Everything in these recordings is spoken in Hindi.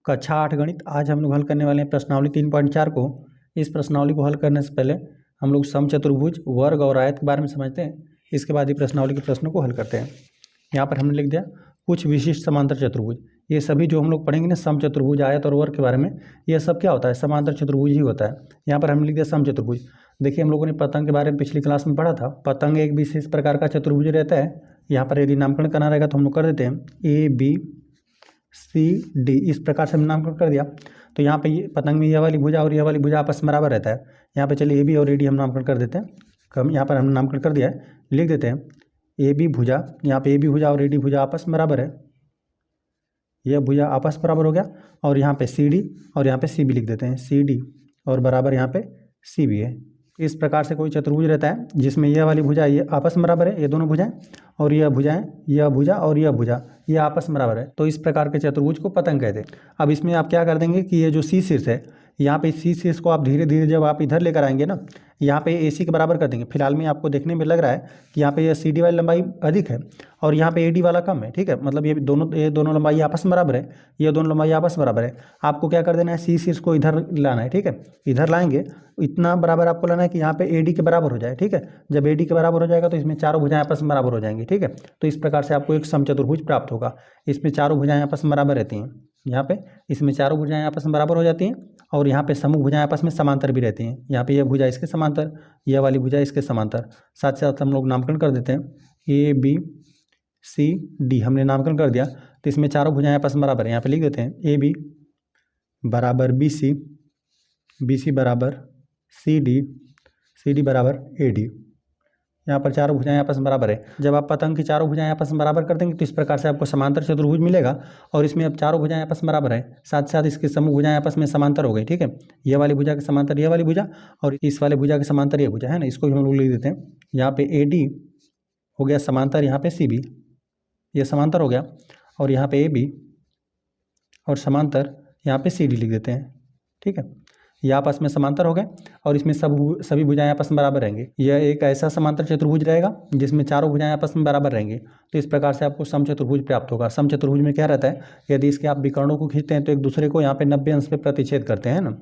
कक्षा 8 गणित। आज हम लोग हल करने वाले हैं प्रश्नावली 3.4 को। इस प्रश्नावली को हल करने से पहले हम लोग समचतुर्भुज, वर्ग और आयत के बारे में समझते हैं। इसके बाद ही प्रश्नावली के प्रश्नों को हल करते हैं। यहाँ पर हमने लिख दिया कुछ विशिष्ट समांतर चतुर्भुज। ये सभी जो हम लोग पढ़ेंगे ना, समचतुर्भुज, आयत और वर्ग के बारे में, ये सब क्या होता है? समांतर चतुर्भुज ही होता है। यहाँ पर हमने लिख दिया समचतुर्भुज। देखिए, हम लोगों ने पतंग के बारे में पिछली क्लास में पढ़ा था। पतंग एक विशेष प्रकार का चतुर्भुज रहता है। यहाँ पर यदि नामकरण करना रहेगा तो हम लोग कर देते हैं ABCD, इस प्रकार से हमने नामकरण कर दिया। तो यहाँ पे ये पतंग में यह वाली भुजा और यह वाली भुजा आपस में बराबर रहता है। यहाँ पे चलिए AB और AD हम नामकरण कर देते हैं। यहाँ पर हमने नामकरण कर दिया है, लिख देते हैं AB भुजा। यहाँ पे AB भुजा और AD भुजा आपस में बराबर है। यह भुजा आपस बराबर हो गया। और यहाँ पे CD और यहाँ पे CB लिख देते हैं, CD और बराबर यहाँ पे CB है। इस प्रकार से कोई चतुर्भुज रहता है जिसमें यह वाली भुजा ये आपस में बराबर है, ये दोनों भुजाएं, और यह भुजाएं, यह भुजा और यह भुजा ये आपस में बराबर है। तो इस प्रकार के चतुर्भुज को पतंग कहते हैं। अब इसमें आप क्या कर देंगे कि ये जो C शीर्ष है, यहाँ पे C शीर्ष को आप धीरे धीरे जब आप इधर लेकर आएंगे ना, यहाँ पे AC के बराबर कर देंगे। फिलहाल में आपको देखने में लग रहा है कि यहाँ पे यह CD वाली लंबाई अधिक है और यहाँ पे AD वाला कम है। ठीक है, मतलब ये दोनों लंबाई आपस में बराबर है, ये दोनों लंबाई आपस में बराबर है। आपको क्या कर देना है, C शीर्ष को इधर लाना है। ठीक है, इधर लाएंगे, इतना बराबर आपको लाना है कि यहाँ पे AD के बराबर हो जाए। ठीक है, जब AD के बराबर हो जाएगा तो इसमें चारों भुजाएं आपस में बराबर हो जाएंगी। ठीक है, तो इस प्रकार से आपको एक समचतुर्भुज प्राप्त होगा। इसमें चारों भुजाएं आपस में बराबर रहती हैं। यहाँ पे इसमें चारों भुजाएं आपस में बराबर हो जाती हैं और यहाँ पे समूह भुजाएं आपस में समांतर भी रहती हैं। यहाँ पे यह भुजा इसके समांतर, यह वाली भुजा इसके समांतर। साथ साथ हम लोग नामकरण कर देते हैं ABCD, हमने नामकरण कर दिया। तो इसमें चारों भुजाएं आपस में बराबर है। यहाँ पे लिख देते हैं AB बराबर BC, BC बराबर CD, CD बराबर AD। यहाँ पर चारों भुजाएं आपस में बराबर है। जब आप पतंग की चारों भुजाएं आपस में बराबर कर देंगे तो इस प्रकार से आपको समांतर चतुर्भुज मिलेगा। और इसमें अब चारों भुजाएं आपस में बराबर है, साथ साथ इसके समूह भुजाएं आपस में समांतर हो गई। ठीक है, यह वाली भुजा के समांतर यह वाली भुजा और इस वाले भुजा के समांतर ये भुजा है ना, इसको भी हम लोग लिख देते हैं। यहाँ पे AD हो गया समांतर यहाँ पे CB, ये समांतर हो गया। और यहाँ पे AB और समांतर यहाँ पे CD लिख देते हैं। ठीक है, ये आपस में समांतर हो गए और इसमें सभी भुजाएं आपस में बराबर रहेंगे। यह एक ऐसा समांतर चतुर्भुज रहेगा जिसमें चारों भुजाएं आपस में बराबर रहेंगे। तो इस प्रकार से आपको समचतुर्भुज प्राप्त होगा। समचतुर्भुज में क्या रहता है, यदि इसके आप विकर्णों को खींचते हैं तो एक दूसरे को यहाँ पे 90 अंश पे प्रतिच्छेद करते हैं ना।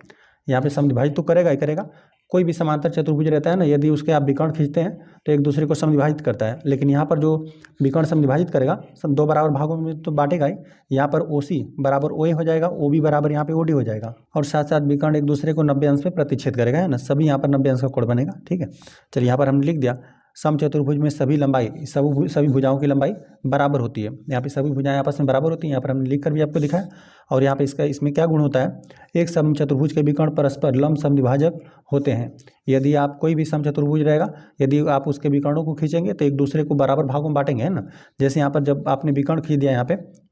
यहाँ पे समविभाजित तो करेगा ही करेगा। कोई भी समांतर चतुर्भुज रहता है ना, यदि उसके आप विकर्ण खींचते हैं तो एक दूसरे को समविभाजित करता है। लेकिन यहाँ पर जो विकर्ण समविभाजित करेगा, दो बराबर भागों में तो बांटेगा ही। यहाँ पर OC बराबर OA हो जाएगा, OB बराबर यहाँ पे OD हो जाएगा। और साथ साथ विकर्ण एक दूसरे को 90 अंश पे प्रतिच्छेद करेगा, है ना। सभी यहाँ पर 90 अंश का कोण बनेगा। ठीक है, चलिए यहाँ पर हमने लिख दिया समचतुर्भुज में सभी लंबाई, सभी भुजाओं की लंबाई बराबर होती है। यहाँ पे सभी भुजाएं आपस में बराबर होती हैं। यहाँ पर हमने लिख कर भी आपको दिखाया। और यहाँ पे इसमें क्या गुण होता है, एक समचतुर्भुज के विकर्ण परस्पर लंब समद्विभाजक होते हैं। यदि आप कोई भी समचतुर्भुज रहेगा, यदि आप उसके विकर्णों को खींचेंगे तो एक दूसरे को बराबर भागों में बांटेंगे, है ना। जैसे यहाँ पर जब आपने विकर्ण खींच दिया,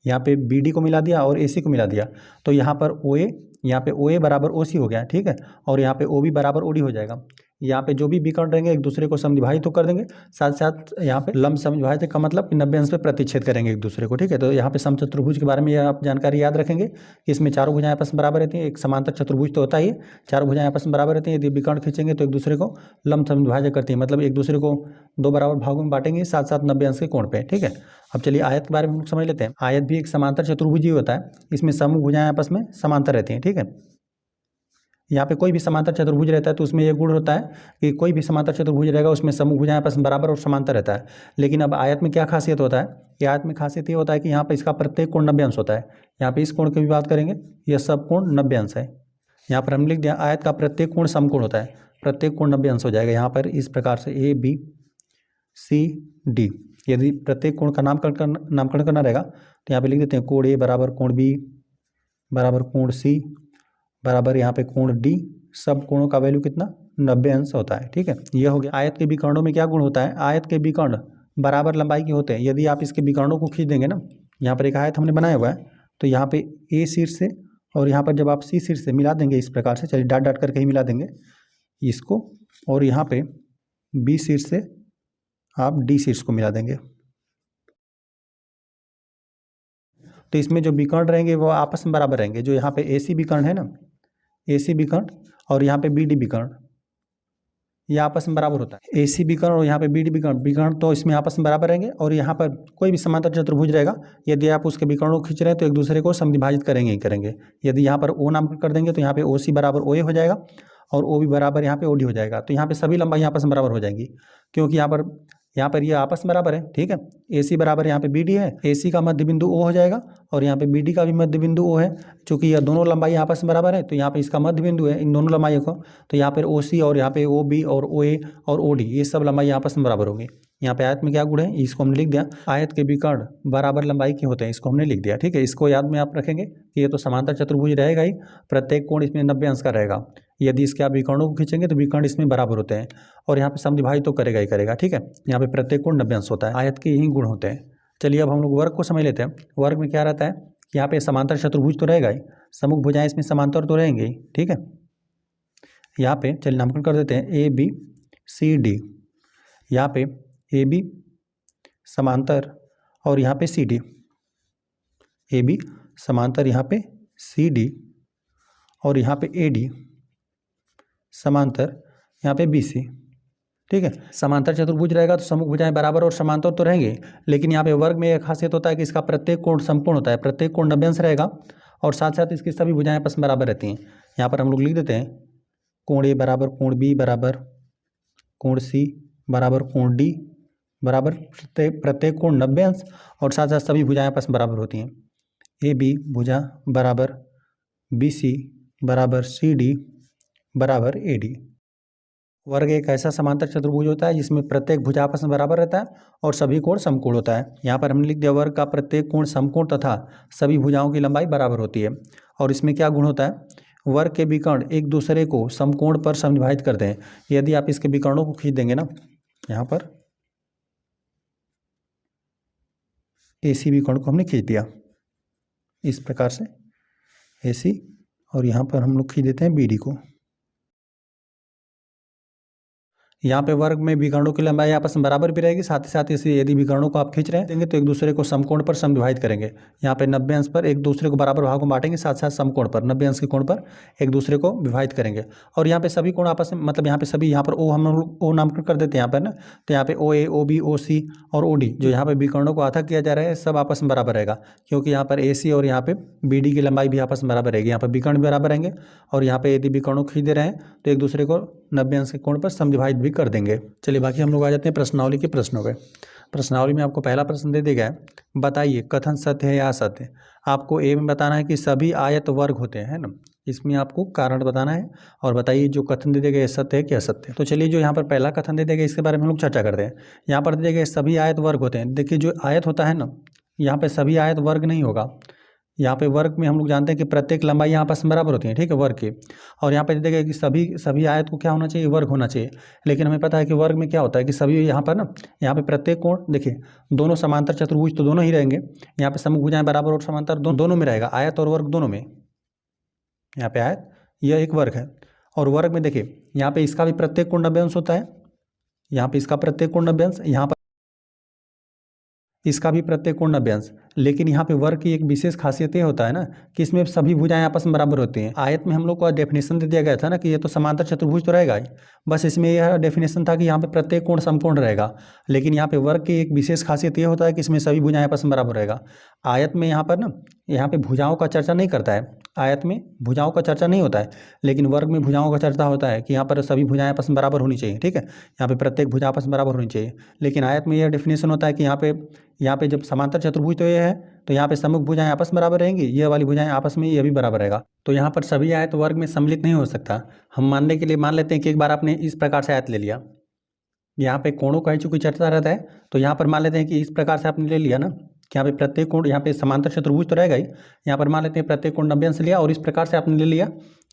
यहाँ पे BD को मिला दिया और AC को मिला दिया, तो यहाँ पर OA, यहाँ पे OA बराबर OC हो गया। ठीक है, और यहाँ पे OB बराबर OD हो जाएगा। यहाँ पे जो भी विकर्ण रहेंगे एक दूसरे को समविभाजित तो कर देंगे, साथ साथ यहाँ पे लंब समविभाजित का मतलब 90 अंश पे प्रतिच्छेद करेंगे एक दूसरे को। ठीक है, तो यहाँ पे समचतुर्भुज के बारे में यह आप जानकारी याद रखेंगे कि इसमें चारों भुजाएं आपस में बराबर रहती हैं। एक समांतर चतुर्भुज तो होता ही, चारों भुजाएं आपस में बराबर रहती हैं। यदि विकर्ण खींचेंगे तो एक दूसरे को लंब समविभाजक करती है, मतलब एक दूसरे को दो बराबर भागों में बांटेंगे, साथ साथ 90 अंश के कोण पे। ठीक है, अब चलिए आयत के बारे में समझ लेते हैं। आयत भी एक समांतर चतुर्भुज ही होता है। इसमें समूह भुजाएं आपस में समांतर रहती हैं। ठीक है, यहाँ पे कोई भी समांतर चतुर्भुज रहता है तो उसमें यह गुण होता है कि कोई भी समांतर चतुर्भुज रहेगा उसमें समूह भुजाएं आपस में बराबर और समांतर रहता है। लेकिन अब आयत में क्या खासियत होता है, कि आयत में खासियत ये होता है कि यहाँ पे इसका प्रत्येक कोण 90 अंश होता है। यहाँ पे इस कोण की भी बात करेंगे, यह सब कोण 90 अंश है। यहाँ पर हम लिख दिया आयत का प्रत्येक कोण समकोण होता है, प्रत्येक कोण 90 अंश हो जाएगा। यहाँ पर इस प्रकार से ABCD, यदि प्रत्येक कोण का नामकरण करना रहेगा तो यहाँ पे लिख देते हैं कोण A बराबर कोण B बराबर कोण C बराबर यहाँ पे कोण D। सब कोणों का वैल्यू कितना, 90 अंश होता है। ठीक है, यह हो गया। आयत के विकर्णों में क्या गुण होता है, आयत के विकर्ण बराबर लंबाई के होते हैं। यदि आप इसके विकर्णों को खींच देंगे ना, यहाँ पर एक आयत हमने बनाया हुआ है, तो यहाँ पे A शीर्ष से और यहाँ पर जब आप C शीर्ष से मिला देंगे इस प्रकार से, चलिए डाट डाट करके ही मिला देंगे इसको, और यहाँ पे B शीर्ष से आप D शीर्ष को मिला देंगे, तो इसमें जो विकर्ण रहेंगे वो आपस में बराबर रहेंगे। जो यहाँ पे AC विकर्ण है ना, AC विकर्ण और यहाँ पे BD विकर्ण, ये आपस में बराबर होता है। AC विकर्ण और यहाँ पे BD विकर्ण तो इसमें आपस में बराबर रहेंगे। और यहाँ पर कोई भी समांतर चतुर्भुज रहेगा, यदि आप उसके विकर्णों को खींच रहे हैं तो एक दूसरे को समविभाजित करेंगे ही करेंगे। यदि यहाँ पर O नामकरण कर देंगे तो यहाँ पे OC बराबर OA हो जाएगा और OB बराबर यहाँ पे OD हो जाएगा। तो यहाँ पे सभी लंबाई आपस में बराबर हो जाएंगी, क्योंकि यहाँ पर ये आपस में बराबर है। ठीक है, AC बराबर यहाँ पे BD है, AC का मध्य बिंदु O हो जाएगा और यहाँ पे BD का भी मध्य बिंदु O है। चूंकि यह दोनों लंबाई आपस में बराबर है तो यहाँ पे इसका मध्य बिंदु है इन दोनों लंबाइयों को, तो यहाँ पर OC और यहाँ पे OB और OA और OD ये सब लंबाई आपस में बराबर होंगी। यहाँ पे आयत में क्या गुण है इसको हमने लिख दिया, आयत के विकर्ण बराबर लंबाई के होते हैं, इसको हमने लिख दिया। ठीक है, इसको याद में आप रखेंगे कि ये तो समांतर चतुर्भुज रहेगा ही, प्रत्येक कोण इसमें 90 अंश का रहेगा। यदि इसके आप विकर्णों को खींचेंगे तो विकर्ण इसमें बराबर होते हैं और यहाँ पे समद्विभाजित तो करेगा ही करेगा। ठीक है, यहाँ पे प्रत्येक कोण 90 अंश होता है, आयत के यही गुण होते हैं। चलिए अब हम लोग वर्ग को समझ लेते हैं। वर्ग में क्या रहता है कि यहाँ पे समांतर चतुर्भुज तो रहेगा ही, सम्मुख भुजाएं इसमें समांतर तो रहेंगे ही। ठीक है, यहाँ पे चलिए नामकरण कर देते हैं ABCD। यहाँ पे AB समांतर और यहाँ पे CD, AB समांतर यहाँ पे CD और यहाँ पे AD समांतर यहाँ पे BC। ठीक है, समांतर चतुर्भुज रहेगा तो सम्मुख भुजाएं बराबर और समांतर तो रहेंगे, लेकिन यहाँ पे वर्ग में एक खासियत होता है कि इसका प्रत्येक कोण समकोण होता है, प्रत्येक कोण 90 अंश रहेगा और साथ साथ इसकी सभी भुजाएं आपस में बराबर रहती हैं। यहाँ पर हम लोग लिख देते हैं कोण A बराबर कोण B बराबर कोण C बराबर कोण D बराबर प्रत्येक कोण 90 अंश और साथ साथ सभी भुजाएं आपस में बराबर होती हैं। AB भुजा बराबर BC बराबर CD बराबर AD। वर्ग एक ऐसा समांतर चतुर्भुज होता है जिसमें प्रत्येक भुजा आपस में बराबर रहता है और सभी कोण समकोण होता है। यहाँ पर हमने लिख दिया वर्ग का प्रत्येक कोण समकोण तथा सभी भुजाओं की लंबाई बराबर होती है। और इसमें क्या गुण होता है, वर्ग के विकर्ण एक दूसरे को समकोण पर समविभाजित करते हैं। यदि आप इसके विकर्णों को खींच देंगे ना, यहाँ पर AC विकर्ण को हमने खींच दिया इस प्रकार से AC, और यहाँ पर हम लोग खींच देते हैं BD को। यहाँ पे वर्ग में विकर्णों की लंबाई आपस में बराबर भी रहेगी, साथ ही साथ इसे यदि विकर्णों को आप खींच रहे हैं तो एक दूसरे को समकोण पर समविभाजित करेंगे। यहाँ पे 90 अंश पर एक दूसरे को बराबर भागों में बांटेंगे, साथ साथ समकोण पर 90 अंश के कोण पर एक दूसरे को विभाजित करेंगे। और यहाँ पे सभी कोण आपस में मतलब यहाँ पे सभी, यहाँ पर O हम लोग O नामकरण कर देते हैं यहाँ पर ना, तो यहाँ पे OA OB OC और OD जो यहाँ पे विकर्णों को आधा किया जा रहा है सब आपस में बराबर रहेगा, क्योंकि यहाँ पर AC और यहाँ पे BD की लंबाई भी आपस में बराबर रहेगी। यहाँ पर विकर्ण भी बराबर रहेंगे और यहाँ पे यदि विकर्णों को खींच दे रहे हैं तो एक दूसरे को 90 अंश के कोण पर समविभाजित भी कर देंगे। चलिए बाकी हम लोग आ जाते हैं प्रश्नावली के प्रश्नों पे। प्रश्नावली में आपको पहला प्रश्न दे दिया गया है, बताइए कथन सत्य है या असत्य। आपको ए में बताना है कि सभी आयत वर्ग होते हैं, है ना, इसमें आपको कारण बताना है और बताइए जो कथन दे दिया गया सत्य है कि असत्य। तो चलिए जो यहाँ पर पहला कथन दे दिया गया इसके बारे में हम लोग चर्चा करते हैं। यहाँ पर दे दिया गया सभी आयत वर्ग होते हैं। देखिए जो आयत होता है ना, यहाँ पे सभी आयत वर्ग नहीं होगा। यहाँ पे वर्ग में हम लोग जानते हैं कि प्रत्येक लंबाई आपस में बराबर होती है, ठीक है, वर्ग की। और यहाँ पे देखिए कि सभी आयत को क्या होना चाहिए, वर्ग होना चाहिए। लेकिन हमें पता है कि वर्ग में क्या होता है कि सभी यहाँ पर ना, यहाँ पे प्रत्येक कोण देखिए दोनों समांतर चतुर्भुज तो दोनों ही रहेंगे। यहाँ पे सम्मुख भुजाएं बराबर और समांतर दोनों में रहेगा, आयत और वर्ग दोनों में। यहाँ पे आयत यह एक वर्ग है और वर्ग में देखिए यहाँ पे इसका भी प्रत्येक कोण 90 अंश होता है, यहाँ पे इसका प्रत्येक कोण 90 अंश, यहाँ पर इसका भी प्रत्येक कोण 90 अंश। लेकिन यहाँ पे वर्ग की एक विशेष खासियत ये होता है ना कि इसमें सभी भुजाएं आपस में बराबर होती हैं। आयत में हम लोग को डेफिनेशन दे दिया गया था ना कि ये तो समांतर चतुर्भुज तो रहेगा ही, बस इसमें यह डेफिनेशन था कि यहाँ पे प्रत्येक कोण समकोण रहेगा। लेकिन यहाँ पे वर्ग की एक विशेष खासियत ये होता है कि इसमें सभी भुजाएं आपस में बराबर रहेगा। आयत में यहाँ पर ना, यहाँ पे भुजाओं का चर्चा नहीं करता है, आयत में भुजाओं का चर्चा नहीं होता है, लेकिन वर्ग में भुजाओं का चर्चा होता है कि यहाँ पर सभी भुजाएं आपस में बराबर होनी चाहिए, ठीक है, यहाँ पे प्रत्येक भुजा आपस में बराबर होनी चाहिए। लेकिन आयत में यह डेफिनेशन होता है कि यहाँ पे जब समांतर चतुर्भुज तो ये है तो यहाँ पे सम्मुख भुजाएं आपस में बराबर रहेंगी, ये वाली भुजाएं आपस में ये भी बराबर रहेगा। तो यहाँ पर सभी आयत वर्ग में सम्मिलित नहीं हो सकता। हम मानने के लिए मान लेते हैं कि एक बार आपने इस प्रकार से आयत ले लिया, यहाँ पे कोणों का ही चूंकि चर्चा रहता है तो यहाँ पर मान लेते हैं कि इस प्रकार से आपने ले लिया ना कि यहाँ पे प्रत्येक कोण, यहाँ पे समांतर चतुर्भुज तो रहेगा ही, यहाँ पर मान लेते हैं प्रत्येक कोण 90 अंश लिया और इस प्रकार से आपने ले लिया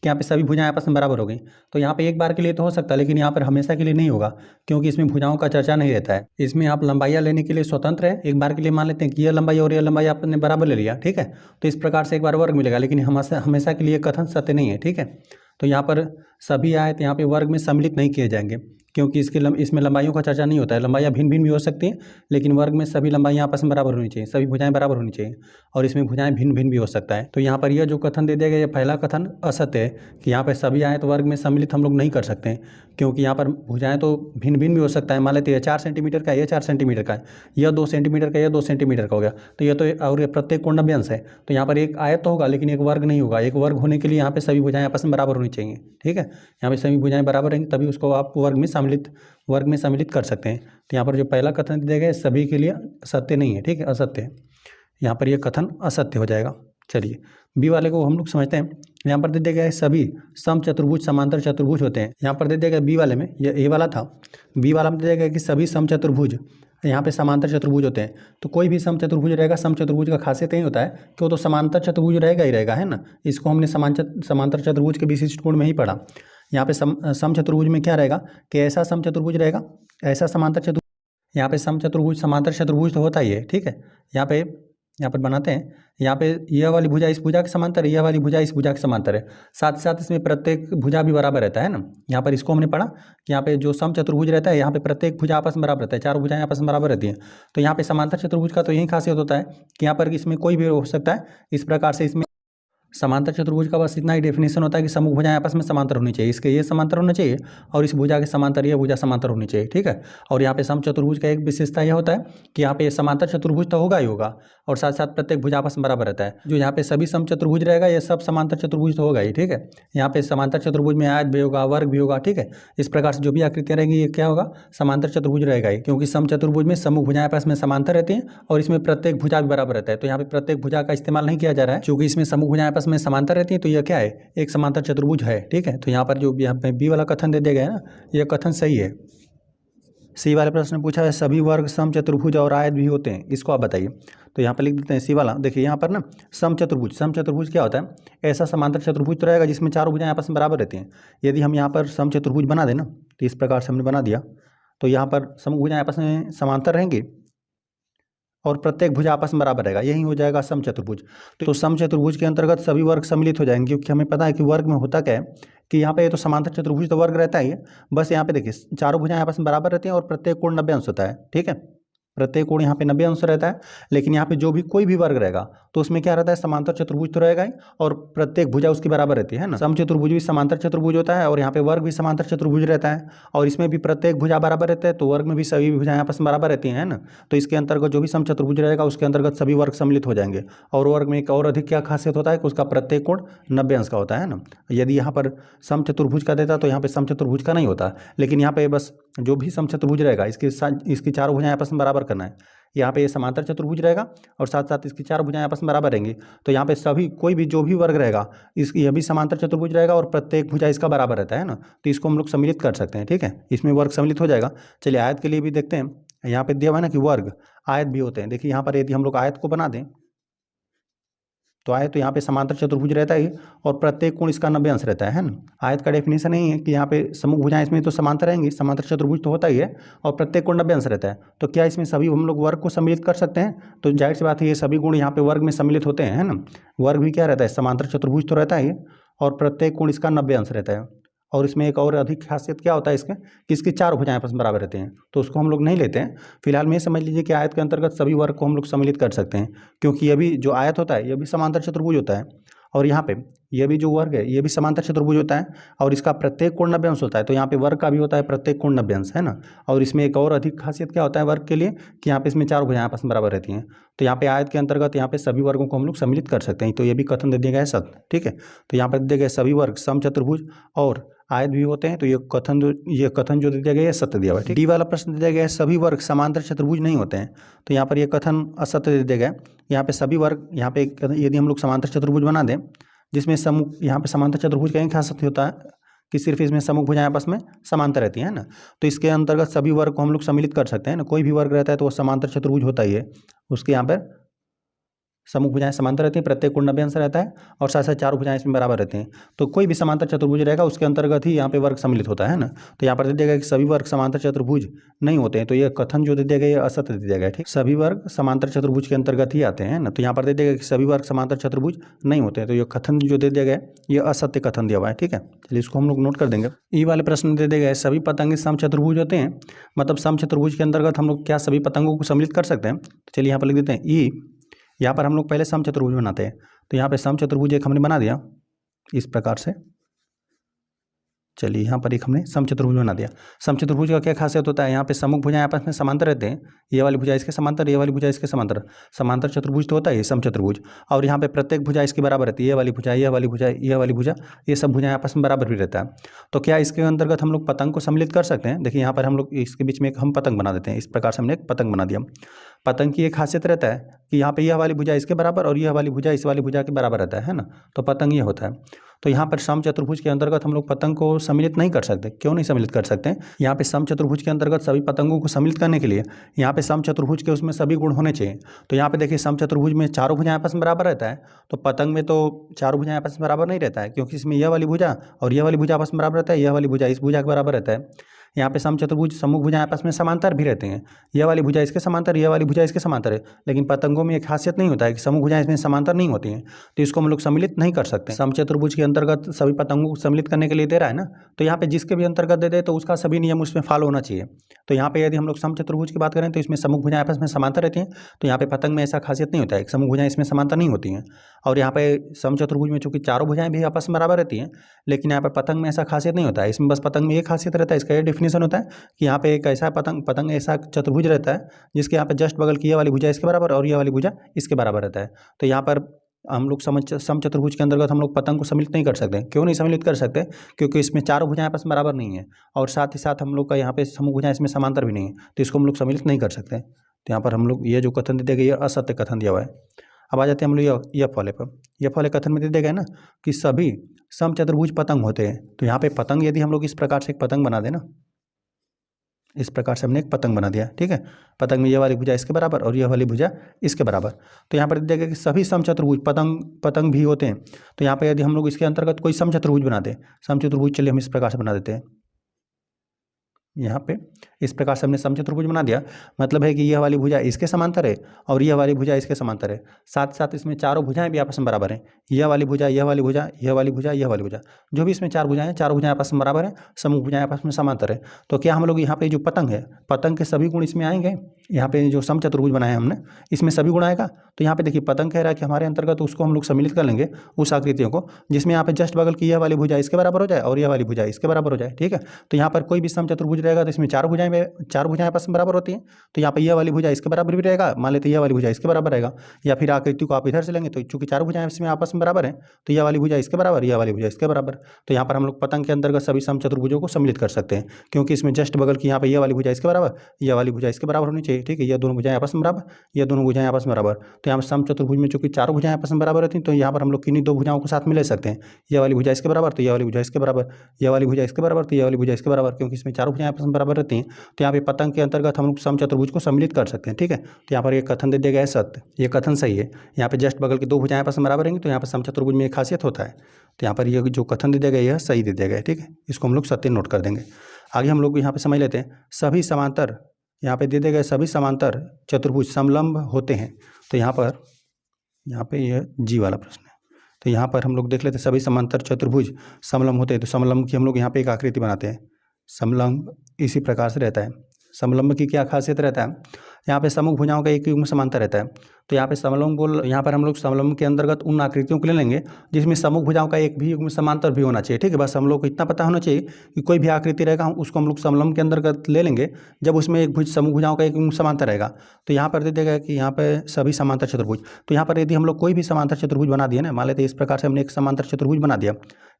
कि यहाँ पे सभी भुजाएं आपस में बराबर हो गई। तो यहाँ पे एक बार के लिए तो हो सकता है, लेकिन यहाँ पर हमेशा के लिए नहीं होगा, क्योंकि इसमें भुजाओं का चर्चा नहीं रहता है। इसमें आप लंबाइयाँ लेने के लिए स्वतंत्र है। एक बार के लिए मान लेते हैं कि यह लंबाई और यह लंबाई आपने बराबर ले लिया, ठीक है, तो इस प्रकार से एक बार वर्ग मिलेगा, लेकिन हमेशा के लिए कथन सत्य नहीं है, ठीक है। तो यहाँ पर सभी आयत यहाँ पे वर्ग में सम्मिलित नहीं किए जाएंगे, क्योंकि इसमें लंबाइयों का चर्चा नहीं होता है। लंबाइयाँ भिन्न भिन्न भी हो सकती हैं, लेकिन वर्ग में सभी लंबाइयाँ आपस में बराबर होनी चाहिए, सभी भुजाएं बराबर होनी चाहिए, और इसमें भुजाएं भिन्न भिन्न भी हो सकता है। तो यहाँ पर यह जो कथन दे दिया गया, ये पहला कथन असत्य है कि यहाँ पर सभी आयत वर्ग में सम्मिलित हम लोग नहीं कर सकते हैं, क्योंकि यहाँ पर भुजाएं तो भिन्न भिन्न भी हो सकता है। मान लेते हैं 4 सेंटीमीटर का, यह 4 सेंटीमीटर का है, यह 2 सेंटीमीटर का, यह 2 सेंटीमीटर का हो गया, तो यह तो और ये प्रत्येक कोण नब्बे अंश है। तो यहाँ पर एक आयत तो होगा, लेकिन एक वर्ग नहीं होगा। एक वर्ग होने के लिए यहाँ पे सभी भुजाएं आपस में बराबर होनी चाहिए, ठीक है। यहाँ पे सभी भुजाएं बराबर रहेंगी, तभी उसको आप वर्ग में सम्मिलित कर सकते हैं। तो यहाँ पर जो पहला कथन दिया गया है सभी के लिए सत्य नहीं है, ठीक है, असत्य है। यहाँ पर यह कथन असत्य हो जाएगा। चलिए बी वाले को हम लोग समझते हैं। यहाँ पर दे दिया गया है सभी समचतुर्भुज समांतर चतुर्भुज होते हैं। यहाँ पर दे दिया गया बी वाले में, यह ए वाला था, बी वाला में दे दिया गया कि सभी समचतुर्भुज यहाँ पे समांतर चतुर्भुज होते हैं। तो कोई भी समचतुर्भुज रहेगा, समचतुर्भुज का खासियत यही होता है कि वो तो समांतर चतुर्भुज रहेगा ही रहेगा, है ना। इसको हमने समांतर चतुर्भुज के विशिष्ट गुण में ही पढ़ा। यहाँ पे समचतुर्भुज में क्या रहेगा कि ऐसा समचतुर्भुज रहेगा, ऐसा समांतर चतुर्भुज, यहाँ पे समचतुर्भुज समांतर चतुर्भुज तो होता ही है, ठीक है। यहाँ पर बनाते हैं, यहाँ पे यह वाली भुजा इस भुजा के समांतर है, यह वाली भुजा इस भुजा के समांतर है, साथ ही साथ इसमें प्रत्येक भुजा भी बराबर रहता है ना। यहाँ पर इसको हमने पढ़ा कि यहाँ पे जो समचतुर्भुज रहता है, यहाँ पे प्रत्येक भुजा आपस में बराबर रहता है, चारों भुजाएं आपस में बराबर रहती हैं। तो यहाँ पे समांतर चतुर्भुज का तो यही खासियत होता है कि यहाँ पर इसमें कोई भी हो सकता है। इस प्रकार से इसमें समांतर चतुर्भुज का बस इतना ही डेफिनेशन होता है कि समूह भुजाएं आपस में समांतर होनी चाहिए, इसके ये समांतर होना चाहिए और इस भुजा के समांतर ये भुजा समांतर होनी चाहिए, ठीक है। और यहाँ पे समचतुर्भुज का एक विशेषता यह होता है कि यहाँ पे समांतर चतुर्भुज तो होगा ही होगा, और साथ साथ प्रत्येक भुजा आपस में बराबर रहता है। जो यहाँ पे सभी समचतुर्भुज रहेगा, ये सब समांतर चतुर्भुज तो होगा ही, ठीक है। यहाँ पे समांतर चतुर्भुज में आयत भी होगा, वर्ग भी होगा, ठीक है। इस प्रकार से जो भी आकृतियाँ रहेंगी ये क्या होगा, समांतर चतुर्भुज रहेगा ही, क्योंकि समचतुर्भुज में समूह भुजाएं आपस में समांतर रहती हैं और इसमें प्रत्येक भुजा भी बराबर रहता है। तो यहाँ पे प्रत्येक भुजा का इस्तेमाल नहीं किया जा रहा है, क्योंकि इसमें समूह भुजाएं आपस में समांतर रहती हैं, तो यह क्या है, एक समांतर चतुर्भुज है, ठीक है। तो यहाँ पर जो यहाँ पे बी वाला कथन दे दिया गया है ना, यह कथन सही है। सी वाले प्रश्न में पूछा है सभी वर्ग समचतुर्भुज और आयत भी होते हैं, इसको आप बताइए। तो यहाँ पर लिख देते हैं सी वाला। देखिए यहाँ पर ना समचतुर्भुज क्या होता है, ऐसा समांतर चतुर्भुज तो रहेगा जिसमें चारों भुजाएं आपस में बराबर रहती हैं। यदि हम यहाँ पर समचतुर्भुज बना दें ना, तो इस प्रकार से हमने बना दिया, तो यहाँ पर समूह भुजाएं आपस में समांतर रहेंगी और प्रत्येक भुजा आपस में बराबर रहेगा, यही हो जाएगा समचतुर्भुज। तो समचतुर्भुज के अंतर्गत सभी वर्ग सम्मिलित हो जाएंगे, क्योंकि हमें पता है कि वर्ग में होता क्या है कि यहाँ पे ये तो समांतर चतुर्भुज तो वर्ग रहता ही है, बस यहाँ पे देखिए चारों भुजाएं आपस में बराबर रहती हैं और प्रत्येक कोण 90 अंश होता है, ठीक है। प्रत्येक कोण यहाँ पे 90 अंश रहता है, लेकिन यहाँ पे जो भी कोई भी वर्ग रहेगा तो उसमें क्या रहता है, समांतर चतुर्भुज तो रहेगा ही और प्रत्येक भुजा उसकी बराबर रहती है ना। समचतुर्भुज भी समांतर चतुर्भुज होता है और यहाँ पे वर्ग भी समांतर चतुर्भुज रहता है और इसमें भी प्रत्येक भुजा बराबर रहता है, तो वर्ग में भी सभी भुजाएं आपस में बराबर रहती हैं ना। तो इसके अंतर्गत जो भी समचतुर्भुज रहेगा उसके अंतर्गत सभी वर्ग सम्मिलित हो जाएंगे। और वर्ग में एक और अधिक क्या खासियत होता है कि उसका प्रत्येक कोण 90 अंश का होता है ना। यदि यहाँ पर समचतुर्भुज का देता तो यहाँ पे समचतुर्भुज का नहीं होता, लेकिन यहाँ पे बस जो भी समचतुर्भुज रहेगा इसकी चारों भुजाएं आपस में बराबर करना है। यहाँ पे ये समांतर चतुर्भुज रहेगा और साथ साथ इसकी चार भुजाएं आपस में बराबर रहेंगी, तो यहाँ पे सभी कोई भी जो भी वर्ग रहेगा यह भी समांतर चतुर्भुज रहेगा और प्रत्येक भुजा इसका बराबर रहता है ना। तो इसको हम लोग सम्मिलित कर सकते हैं, ठीक है, इसमें वर्ग सम्मिलित हो जाएगा। चलिए आयत के लिए भी देखते हैं। यहाँ पे दिया हुआ है ना कि वर्ग आयत भी होते हैं। देखिए यहाँ पर यदि हम लोग आयत को बना दें तो आयत तो यहाँ पे समांतर चतुर्भुज रहता ही और प्रत्येक कोण इसका 90 अंश रहता है ना। आयत का डेफिनेशन नहीं है कि यहाँ पे समूह भुजाएं इसमें तो समांतर रहेंगी, समांतर चतुर्भुज तो होता ही है और प्रत्येक कोण 90 अंश रहता है। तो क्या इसमें सभी हम लोग वर्ग को सम्मिलित कर सकते हैं? तो जाहिर सी बात है ये सभी गुण यहाँ पे वर्ग में सम्मिलित होते हैं, है ना। वर्ग भी क्या रहता है, समांतर चतुर्भुज तो रहता ही और प्रत्येक कोण इसका 90 अंश रहता है। और इसमें एक और अधिक खासियत क्या होता है इसके कि इसकी चार भुजाएं आपस में बराबर रहते हैं, तो उसको हम लोग नहीं लेते हैं। फिलहाल में ये समझ लीजिए कि आयत के अंतर्गत सभी वर्ग को हम लोग सम्मिलित कर सकते हैं, क्योंकि ये भी जो आयत होता है ये भी समांतर चतुर्भुज होता है और यहाँ पे ये भी जो वर्ग है ये भी समांतर चतुर्भुज होता है और इसका प्रत्येक कोण 90 अंश होता है। तो यहाँ पे वर्ग का भी होता है प्रत्येक कोण 90 अंश, है ना। और इसमें एक और अधिक खासियत क्या होता है वर्ग के लिए कि यहाँ पे इसमें चार भुजाएं आपस में बराबर रहती हैं। तो यहाँ पे आयत के अंतर्गत यहाँ पे सभी वर्गों को हम लोग सम्मिलित कर सकते हैं। तो ये भी कथन दे दिया गया है सत्य, ठीक है। तो यहाँ पर दिए गए सभी वर्ग समचतुर्भुज और आयत भी होते हैं, तो ये कथन जो दिया गया है सत्य दिया हुआ है। डी वाला प्रश्न दिया गया है सभी वर्ग समांतर चतुर्भुज नहीं होते हैं, तो यहाँ पर ये कथन असत्य दे दिया गया है। यहाँ पे सभी वर्ग, यहाँ पे यदि हम लोग समांतर चतुर्भुज बना दें जिसमें समूह, यहाँ पे समांतर चतुर्भुज का एक खासियत होता है कि सिर्फ इसमें समूह भुजाएं आपस में समांतर रहती हैं ना। तो इसके अंतर्गत सभी वर्ग को हम लोग सम्मिलित कर सकते हैं ना। कोई भी वर्ग रहता है तो वो समांतर चतुर्भुज होता ही है, उसके यहाँ पर समूह भुजाएं समांतर रहती हैं, प्रत्येक कोण 90 अंश रहता है और साथ साथ चारों भुजाएं इसमें बराबर रहती हैं। तो कोई भी समांतर चतुर्भुज रहेगा उसके अंतर्गत ही यहाँ पे वर्ग सम्मिलित होता है ना। तो यहाँ पर दे दिया गया कि सभी वर्ग समांतर चतुर्भुज नहीं होते हैं, तो ये कथन जो दे दिया गया ये असत्य दे दिया गया। ठीक, सभी वर्ग समांतर चतुर्भुज के अंतर्गत ही आते हैं ना। तो यहाँ पर दे दिया गया कि सभी वर्ग समांतर चतुर्भुज नहीं होते हैं, तो ये कथन जो दे दिया गया ये असत्य कथन दिया हुआ है। ठीक है, चलिए इसको हम लोग नोट कर देंगे। ई वाले प्रश्न दे दिया गया सभी पतंगे समचतुर्भुज होते हैं, मतलब समचतुर्भुज के अंतर्गत हम लोग क्या सभी पतंगों को सम्मिलित कर सकते हैं। तो चलिए यहाँ पर लिख देते हैं ई, यहाँ पर हम लोग पहले समचतुर्भुज बनाते हैं। तो यहाँ पे समचतुर्भुज एक हमने बना दिया इस प्रकार से। चलिए यहाँ पर एक हमने समचतुर्भुज बना दिया। समचतुर्भुज का क्या खासियत होता है, यहाँ पे सम्मुख भुजाएं आपस में समांतर रहते हैं, ये वाली भुजा इसके समांतर, ये वाली भुजा इसके समांतर। समांतर चतुर्भुज तो होता है ये समचतुर्भुज, और यहाँ पे प्रत्येक भुजा इसके बराबर रहती है, ये वाली भुजा, ये वाली भुजा, ये वाली भुजा, ये सब भुजाएं आपस में बराबर भी रहता है। तो क्या इसके अंतर्गत हम लोग पतंग को सम्मिलित कर सकते हैं। देखिए यहाँ पर हम लोग इसके बीच में एक हम पतंग बना देते हैं, इस प्रकार से हमने एक पतंग बना दिया। पतंग की एक खासियत रहता है कि यहाँ पे यह वाली भुजा इसके बराबर और यह वाली भुजा इस वाली भुजा के बराबर रहता है ना। तो पतंग ये होता है। तो यहाँ पर समचतुर्भुज के अंतर्गत हम लोग पतंग को सम्मिलित नहीं कर सकते। क्यों नहीं सम्मिलित कर सकते हैं, यहाँ पे समचतुर्भुज के अंतर्गत सभी पतंगों को सम्मिलित करने के लिए यहाँ पे समचतुर्भुज के उसमें सभी गुण होने चाहिए। तो यहाँ पे देखिए समचतुर्भुज में चारों भुजाएं आपस में बराबर रहता है, तो पतंग में तो चारों भुजाएं आपस में बराबर नहीं रहता है, क्योंकि इसमें यह वाली भुजा और यह वाली भुजा आपस में बराबर रहता है, यह वाली भुजा इस भुजा के बराबर रहता है। यहाँ पे समचतुर्भुज सम्मुख भुजाएं आपस में समांतर भी रहते हैं, यह वाली भुजा इसके समांतर, यह वाली भुजा इसके समांतर है। लेकिन पतंगों में एक खासियत नहीं होता है कि समूह भुजाएं इसमें समांतर नहीं होती हैं, तो इसको हम लोग सम्मिलित नहीं कर सकते। समचतुर्भुज के अंतर्गत सभी पतंगों को सम्मिलित करने के लिए दे रहा है ना, तो यहाँ पे जिसके भी अंतर्गत दे दे तो उसका सभी नियम उसमें फॉलो होना चाहिए। तो यहाँ पे यदि हम लोग समचतुर्भुज की बात करें तो इसमें समूह भुजाएं आपस में समांतर रहती हैं, तो यहाँ पे पतंग में ऐसा खासियत नहीं होता है, समूह भुजाएं इसमें समांतर नहीं होती हैं। और यहाँ पे समचतुर्भुज में चूंकि चारों भुजाएं भी आपस में बराबर रहती हैं, लेकिन यहाँ पर पतंग में ऐसा खासियत नहीं होता है। इसमें बस पतंग में ये खासियत रहता है, इसका ये डेफिनेशन होता है कि यहाँ पे एक ऐसा पतंग ऐसा चतुर्भुज रहता है जिसके यहाँ पे जस्ट बगल की ये वाली भुजा इसके बराबर और ये वाली भुजा इसके बराबर रहता है। तो यहाँ पर हम लोग समचतुर्भुज के अंतर्गत हम लोग पतंग को सम्मिलित नहीं कर सकते। क्यों नहीं सम्मिलित कर सकते, क्योंकि इसमें चारों भुजाएं आपस में बराबर नहीं है और साथ ही साथ हम लोग का यहाँ पे समूह भुजाएं इसमें समांतर भी नहीं है, तो इसको हम लोग सम्मिलित नहीं कर सकते। तो यहाँ पर हम लोग ये जो कथन दिया गया ये असत्य कथन दिया हुआ है। अब आ जाते हैं हम लोग यफ वाले पर। यफ वाले कथन में दिया गया ना कि सभी समचतुर्भुज पतंग होते हैं। तो यहाँ पे पतंग यदि हम लोग इस प्रकार से एक पतंग बना दें ना, इस प्रकार से हमने एक पतंग बना दिया। ठीक है, पतंग में ये वाली भुजा इसके बराबर और यह वाली भुजा इसके बराबर। तो यहाँ पर देखिए कि सभी समचतुर्भुज पतंग भी होते हैं। तो यहाँ पर यदि हम लोग इसके अंतर्गत कोई समचतुर्भुज बनाते हैं, समचतुर्भुज चलिए हम इस प्रकार से बना देते हैं। यहाँ पे इस प्रकार से हमने समचतुर्भुज बना दिया, मतलब है कि यह वाली भुजा इसके समांतर है और यह वाली भुजा इसके समांतर है। साथ साथ इसमें चारों भुजाएं भी आपस में बराबर हैं, यह वाली भुजा, यह वाली भुजा, यह वाली भुजा, यह वाली भुजा, जो भी इसमें चार भुजाएं, चारों भुजाएं आपस में बराबर हैं, समूह भुजाएं आपस में समांतर है। तो क्या हम लोग यहाँ पे जो पतंग है, पतंग के सभी गुण इसमें आएंगे। यहाँ पे जो समचतुर्भुज बनाया हमने इसमें सभी गुण आएगा। तो यहाँ पे देखिए पतंग कह रहा है कि हमारे अंतर्गत उसको हम लोग सम्मिलित कर लेंगे उस आकृतियों को जिसमें यहाँ पे जस्ट बगल की यह वाली भुजा इसके बराबर हो जाए और यह वाली भुजा इसके बराबर हो जाए। ठीक है, तो यहाँ पर कोई भी समचतुर्भुज रहेगा तो इसमें चार भुजाएं आपस में बराबर होती हैं। तो यहाँ पे यह वाली भुजा इसके बराबर भी रहेगा, मान लेते यह वाली भुजा इसके बराबर रहेगा, या फिर आकृति को आप इधर से लेंगे तो चूंकि चार भुजाएं इसमें आपस में बराबर हैं तो यह वाली भुजा इसके बराबर, यह वाली भुजा इसके बराबर। तो यहाँ पर हम लोग पतंग के अंतर्गत सभी समचतुर्भुजों को सम्मिलित कर सकते हैं, क्योंकि इसमें जस्ट बगल की यहाँ पे यह वाली भुजा इसके बराबर, यह वाली भुजा इसके बराबर होनी चाहिए। ठीक है, यह दोनों भुजाएं आपस में बराबर, यह दोनों भुजाएं आपस में बराबर। तो यहाँ पर समचतुर्भुज में चूंकि चारों भुजाएं आपस में बराबर रहती हैं, तो यहाँ पर हम लोग किन्हीं दो भुजाओं को साथ में ले सकते हैं, यह वाली भुजा इसके बराबर तो यह वाली भुजा इसके बराबर, यह वाली भुजा इसके बराबर तो यह वाली भुजा इसके बराबर, क्योंकि इसमें चारों भुजाएं आपस में बराबर रहती हैं। तो यहाँ पे पतंग के अंतर्गत हम लोग समचतुर्भुज को सम्मिलित कर सकते हैं। ठीक है, तो यहाँ पर ये कथन दे दिया गया है सत्य, ये कथन सही है। यहाँ पे जस्ट बगल की दो भुजाएं आपस में बराबर रहेंगी, तो यहाँ पर समचतुर्भुज में एक खासियत होता है। तो यहाँ पर ये जो कथन दे दिया गया है सही दे दिया गया है। ठीक है, इसको हम लोग सत्य नोट कर देंगे। आगे हम लोग यहाँ पे समझ लेते हैं सभी समांतर, यहाँ पे दे दिए गए सभी समांतर चतुर्भुज समलंब होते हैं। तो यहाँ पे यह जी वाला प्रश्न है। तो यहाँ पर हम लोग देख लेते हैं सभी समांतर चतुर्भुज समलंब होते हैं। तो समलंब की हम लोग यहाँ पे एक आकृति बनाते हैं। समलंब इसी प्रकार से रहता है। समलंब की क्या खासियत रहता है, यहाँ पे समूह भुजाओं का एक युग्म समांतर रहता है। तो यहाँ पे समलंब बोल, यहाँ पर हम लोग समलंब के अंतर्गत उन आकृतियों को ले लेंगे जिसमें समूह भुजाओं का एक भी युग्म समांतर भी होना चाहिए। ठीक है, बस हम लोग को इतना पता होना चाहिए कि कोई भी आकृति रहेगा उसको हम लोग समलंब के अंतर्गत ले लेंगे जब उसमें एक समूह भुजाओं का एक युग्म समांतर रहेगा। तो यहाँ पर दे देगा कि यहाँ पे सभी समांतर चतुर्भुज। तो यहाँ पर यदि हम लोग कोई भी समांतर चतुर्भुज बना दिया ना, मान लेते इस प्रकार से हमने एक समांतर चतुर्भुज बना दिया,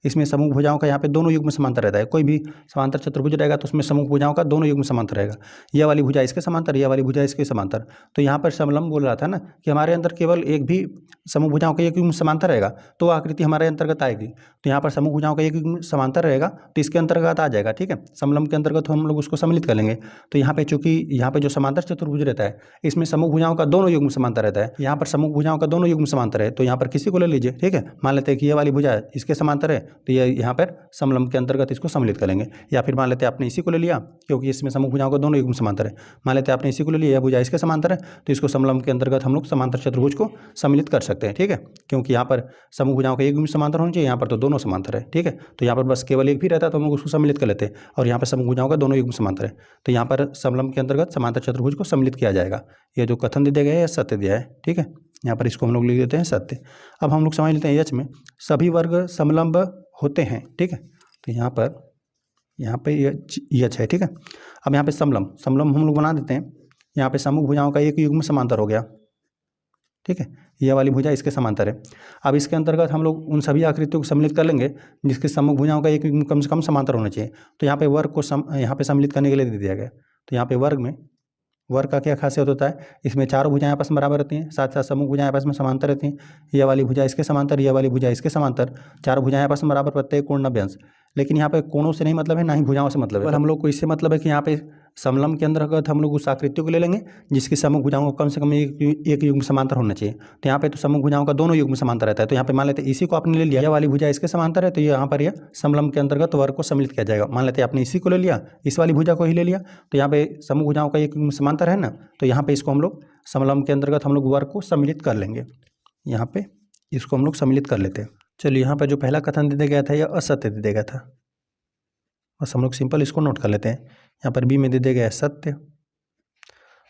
इसमें समूह भुजाओं का यहाँ पे दोनों युग्म समांतर रहता है। कोई भी समांतर चतुर्भुज रहेगा तो उसमें समूह भुजाओं का दोनों युग्म समांतर रहेगा। यह वाली भुजा इसके समांतर, यह वाली भुजा इसके समांतर। तो यहाँ पर समलंब बोल रहा था ना कि हमारे अंदर केवल एक भी समूह भुजाओं का एक युग्म समांतर रहेगा तो आकृति हमारे अंतर्गत आएगी। तो यहाँ पर समूह भुजाओं का एक युग्म समांतर रहेगा तो इसके अंतर्गत आ जाएगा, ठीक है। समलंब के अंतर्गत हम लोग उसको सम्मिलित कर लेंगे। तो यहाँ पे चूंकि यहाँ पे जो समांतर चतुर्भुज रहता है इसमें समूह भुजाओं का दोनों युग्म समांतर रहता है। यहाँ पर समूह भुजाओं का दोनों युग्म समांतर है तो यहाँ पर किसी को ले लीजिए, ठीक है। मान लेते हैं कि ये वाली भुजा इसके समांतर है तो ये यहाँ पर समलंब के अंतर्गत इसको सम्मिलित करेंगे। या फिर मान लेते हैं आपने इसी को ले लिया क्योंकि इसमें समूह भुजाओं का दोनों युग्म समांतर है। मान लेते हैं आपने इसी को ले लिया, यह भुजा इसके समांतर है तो इसको समलंब के अंतर्गत हम लोग समांतर चतुर्भुज को सम्मिलित कर सकते हैं, ठीक है। क्योंकि यहाँ पर समूह भुजाओं का एक युग्म समांतर होना चाहिए, यहाँ पर तो दोनों समांतर है, ठीक है। तो यहाँ पर बस केवल एक भी रहता है तो हम लोग उसको सम्मिलित कर लेते हैं और यहाँ पर समूह भुजाओं का दोनों युग्म समांतर है तो यहाँ पर समलंब के अंतर्गत समांतर चतुर्भुज को सम्मिलित किया जाएगा। ये जो कथन दिया गया है यह सत्य दिया है, ठीक है। यहाँ पर इसको हम लोग लिख देते हैं सत्य। अब हम लोग समझ लेते हैं यच में सभी वर्ग समलंब होते हैं, ठीक है। तो यहाँ पे यच है, ठीक है। अब यहाँ पे समलंब हम लोग बना देते हैं। यहाँ पे समूह भुजाओं का एक युग्म समांतर हो गया, ठीक है। यह वाली भुजा इसके समांतर है। अब इसके अंतर्गत हम लोग उन सभी आकृतियों को सम्मिलित कर लेंगे जिसके समूह भुजाओं का एक युग्म कम से कम समांतर होना चाहिए। तो यहाँ पे वर्ग को यहाँ पे सम्मिलित करने के लिए दे दिया गया। तो यहाँ पे वर्ग का क्या खासियत होता है, इसमें चारों भुजाएं आपस में बराबर रहती हैं, साथ साथ समूह भुजाएं आपस में समांतर रहती हैं। यह वाली भुजा इसके समांतर, यह वाली भुजा इसके समांतर, चारों भुजाएं आपस में बराबर, प्रत्येक कोण 90 अंश। लेकिन यहाँ पे कोणों से नहीं मतलब है, ना ही भुजाओं से मतलब है। हम लोग को इससे मतलब है कि यहाँ पे समलंब के अंतर्गत हम लोग उस आकृतियों को ले लेंगे जिसकी समूह भुजाओं को कम से कम एक युग्म समांतर होना चाहिए। तो यहाँ पे तो समूह भुजाओं का दोनों युग्म समांतर रहता है। तो यहाँ पे मान लेते हैं इसी को आपने ले लिया, यह वाली भुजा इसके समांतर है तो यहाँ पर यह समलंब के अंतर्गत वर्ग को सम्मिलित किया जाएगा। मान लेते हैं आपने इसी को ले लिया, इस वाली भुजा को ही ले लिया तो यहाँ पे समूह भुजाओं का एक युग्म समांतर है ना, तो यहाँ पे इसको हम लोग समलंब के अंतर्गत हम लोग वर्ग को सम्मिलित कर लेंगे। यहाँ पे इसको हम लोग सम्मिलित कर लेते हैं। चलिए यहाँ पर जो पहला कथन दे दिया गया था यह असत्य दे दिया गया था, बस हम लोग सिंपल इसको नोट कर लेते हैं। यहाँ पर बी में दे दिया गया है सत्य